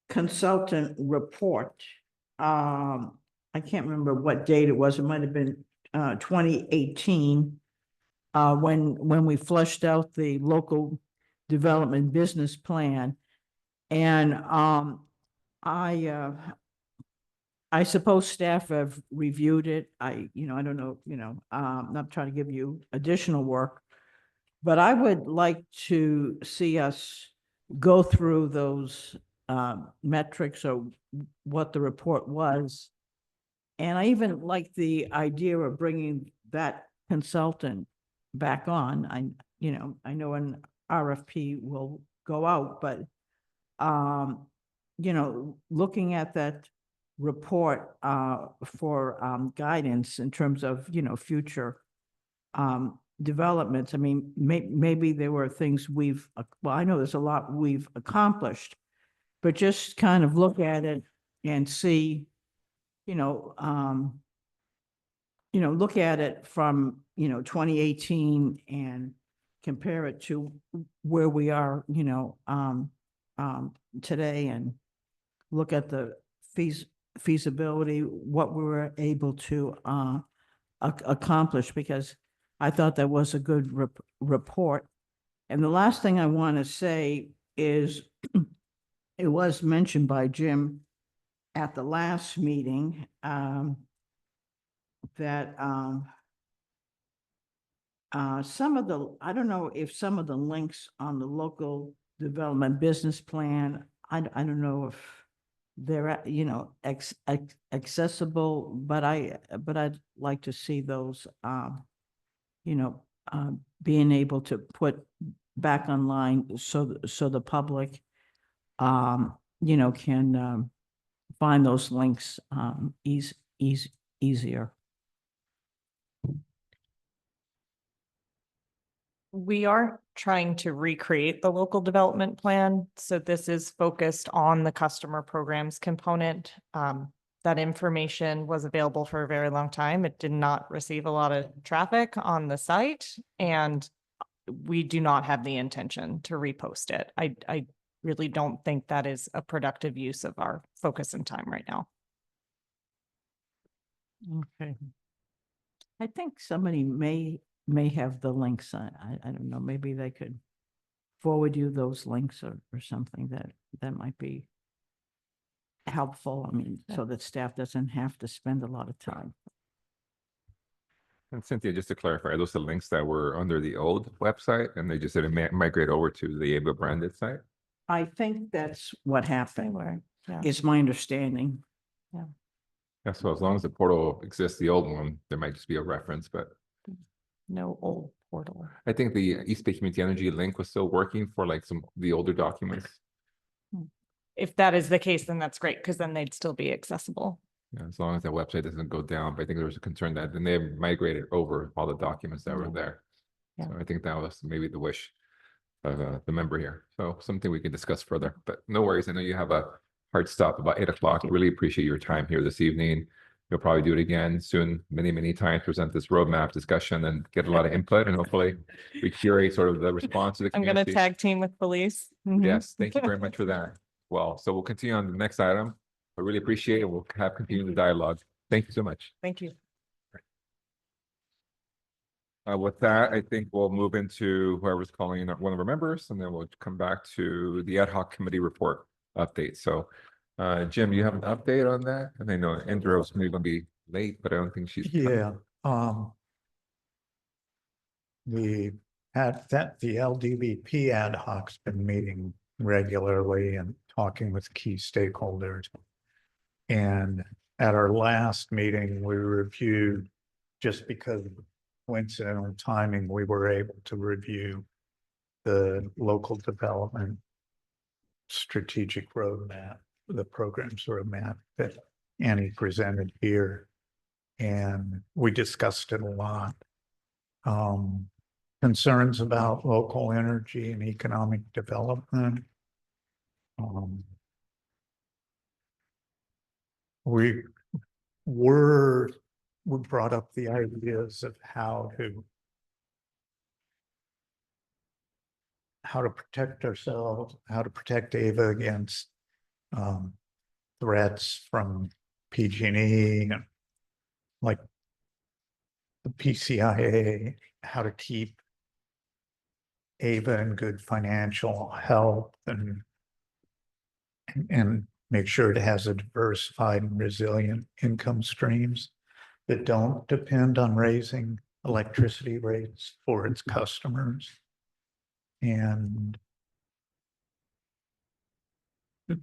consultant report. I can't remember what date it was. It might have been 2018 when we fleshed out the local development business plan. And I suppose staff have reviewed it. I don't know, I'm not trying to give you additional work, but I would like to see us go through those metrics or what the report was. And I even like the idea of bringing that consultant back on. I know an RFP will go out, but looking at that report for guidance in terms of future developments. I mean, maybe there were things I know there's a lot we've accomplished, but just kind of look at it and see, look at it from 2018 and compare it to where we are today, and look at the feasibility, what we were able to accomplish, because I thought that was a good report. And the last thing I want to say is it was mentioned by Jim at the last meeting that some of the, I don't know if some of the links on the local development business plan, I don't know if they're, you know, accessible, but I'd like to see those, you know, being able to put back online so the public, you know, can find those links easier. We are trying to recreate the local development plan. So this is focused on the customer programs component. That information was available for a very long time. It did not receive a lot of traffic on the site, and we do not have the intention to repost it. I really don't think that is a productive use of our focus and time right now. Okay. I think somebody may have the links. I don't know, maybe they could forward you those links or something that might be helpful. I mean, so that staff doesn't have to spend a lot of time. And Cynthia, just to clarify, are those the links that were under the old website and they just didn't migrate over to the AVA branded site? I think that's what happened, Yeah. is my understanding. Yeah, so as long as the portal exists, the old one, there might just be a reference, but No old portal. I think the East Bay Community Energy link was still working for like some, the older documents. If that is the case, then that's great, because then they'd still be accessible. Yeah, as long as that website doesn't go down, but I think there was a concern that then they migrated over all the documents that were there. Yeah. So I think that was maybe the wish of the member here. So something we can discuss further, but no worries. I know you have a hard stop about 8 o'clock. Really appreciate your time here this evening. You'll probably do it again soon, many times, present this roadmap discussion and get a lot of input, and hopefully we curate sort of the response to the I'm going community. to tag team with police. Mhm. Yes, thank you very much for that. Well, so we'll continue on to the next item. I really appreciate it. We'll have continue the dialogue. Thank you so much. Thank you. With that, I think we'll move into whoever's calling in one of our members, and then we'll come back to the ad hoc committee report update. So, Jim, you have an update on that? And I know Andrew's maybe gonna be late, but I don't think she's. Yeah, the LDVP ad hoc's been meeting regularly and talking with key stakeholders. And at our last meeting, we reviewed, just because of coincidental timing, we were able to review the local development strategic roadmap, the programs roadmap that Annie presented here. And we discussed it a lot. Concerns about local energy and economic development. We brought up the ideas of how to protect ourselves, how to protect AVA against threats from PG&E, like the PCIA, how to keep AVA in good financial health and make sure it has a diversified and resilient income streams that don't depend on raising electricity rates for its customers. And the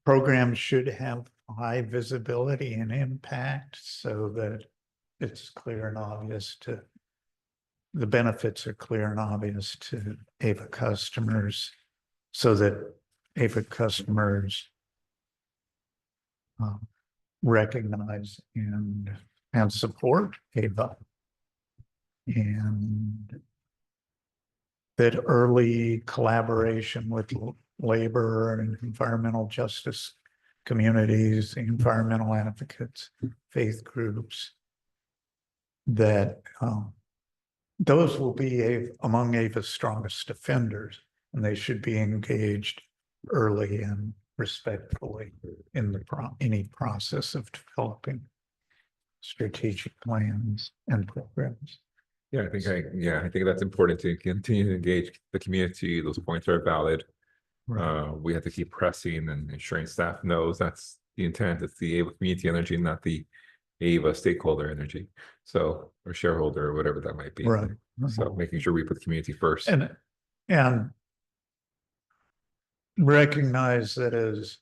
program should have high visibility and impact so that it's clear and obvious to the benefits are clear and obvious to AVA customers, so that AVA customers recognize and support AVA, and that early collaboration with labor and environmental justice communities, environmental advocates, faith groups, that those will be among AVA's strongest defenders, and they should be engaged early and respectfully in any process of developing strategic plans and programs. Yeah, I think that's important to continue to engage the community. Those points are valid. We have to keep pressing and ensuring staff knows that's the intent. It's the AVA Community Energy, not the AVA stakeholder energy. So, or shareholder, or whatever that might be. Right. So making sure we put the community first. And recognize that as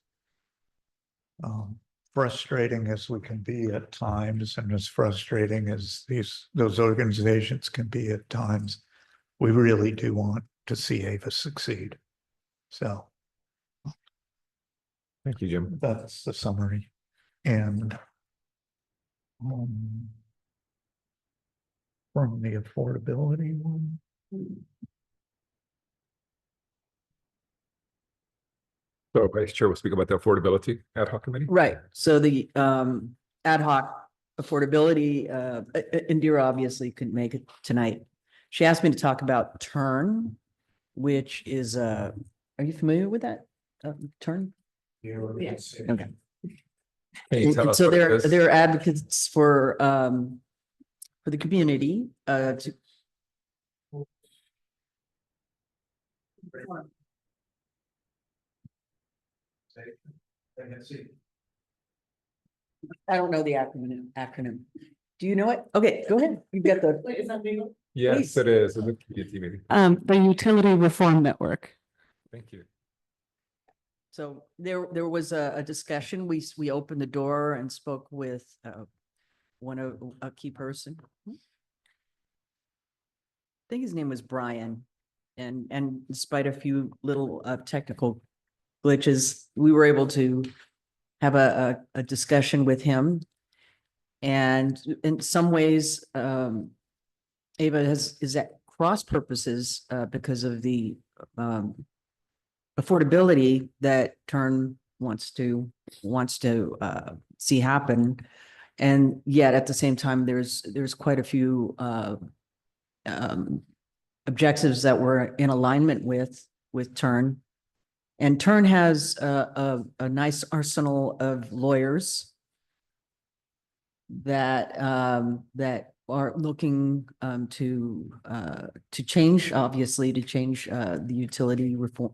frustrating as we can be at times, and as frustrating as those organizations can be at times, we really do want to see AVA succeed. So Thank you, Jim. that's the summary. And from the affordability one. So Vice Chair will speak about the affordability ad hoc committee. Right, so the ad hoc affordability, Indira obviously couldn't make it tonight. She asked me to talk about Turn, which is, are you familiar with that Turn? Yes. Okay. Can you tell And us so what it is? they're advocates for the community to. I don't know the acronym. Do you know it? Okay, go ahead. You get the. Yes, Please. it is. It's a community meeting. The Utility Reform Network. Thank you. So there was a discussion. We opened the door and spoke with a key person. I think his name was Brian. And despite a few little technical glitches, we were able to have a discussion with him. And in some ways, AVA is at cross purposes because of the affordability that Turn wants to see happen. And yet at the same time, there's quite a few objectives that we're in alignment with Turn. And Turn has a nice arsenal of lawyers that are looking to change, obviously, to change the utility reform,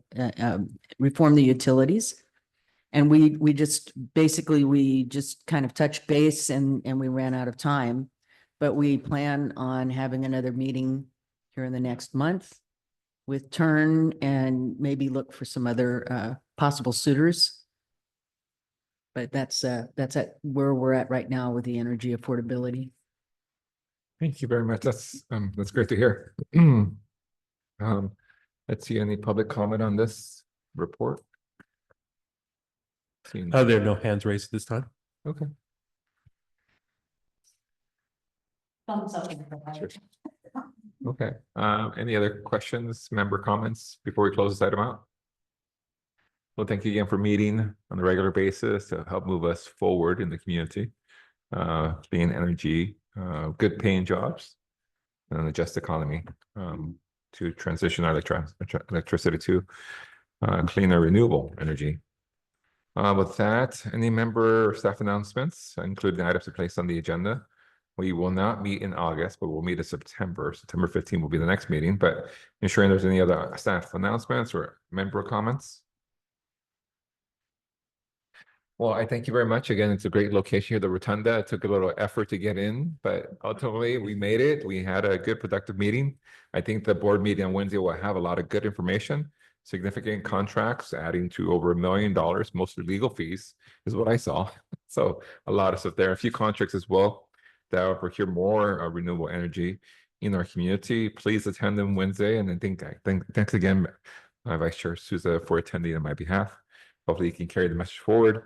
reform the utilities. And we just kind of touched base and we ran out of time, but we plan on having another meeting here in the next month with Turn and maybe look for some other possible suitors. But that's at where we're at right now with the energy affordability. Thank you very much. That's great to hear. Let's see, any public comment on this report? There are no hands raised this time. Okay. Sure. Okay, any other questions, member comments before we close this item out? Well, thank you again for meeting on a regular basis to help move us forward in the community. Clean energy, good paying jobs, and a just economy to transition our electricity to cleaner renewable energy. With that, any member or staff announcements, including items to place on the agenda? We will not meet in August, but we'll meet in September. September 15 will be the next meeting, but ensuring there's any other staff announcements or member comments. Well, I thank you very much. Again, it's a great location here, the Rotunda. It took a little effort to get in, but ultimately we made it. We had a good, productive meeting. I think the board meeting on Wednesday will have a lot of good information, significant contracts adding to over $1 million, mostly legal fees is what I saw. So a lot of stuff there, a few contracts as well that will procure more renewable energy in our community. Please attend them Wednesday. And thanks again, Vice Chair Souza, for attending on my behalf. Hopefully you can carry the message forward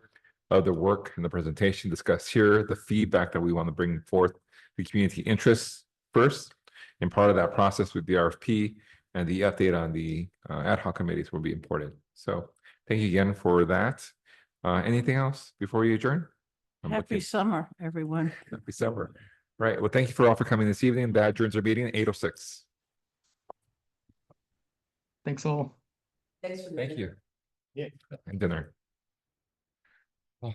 of the work and the presentation discussed here, the feedback that we want to bring forth, the community interests first. And part of that process with the RFP and the update on the ad hoc committees will be important. So thank you again for that. Anything else before we adjourn? Happy summer, everyone. Happy summer. Right. Well, thank you for all for coming this evening. That adjourns our meeting at 8:06. Thanks all. Thanks for Thank you. Yeah. And dinner.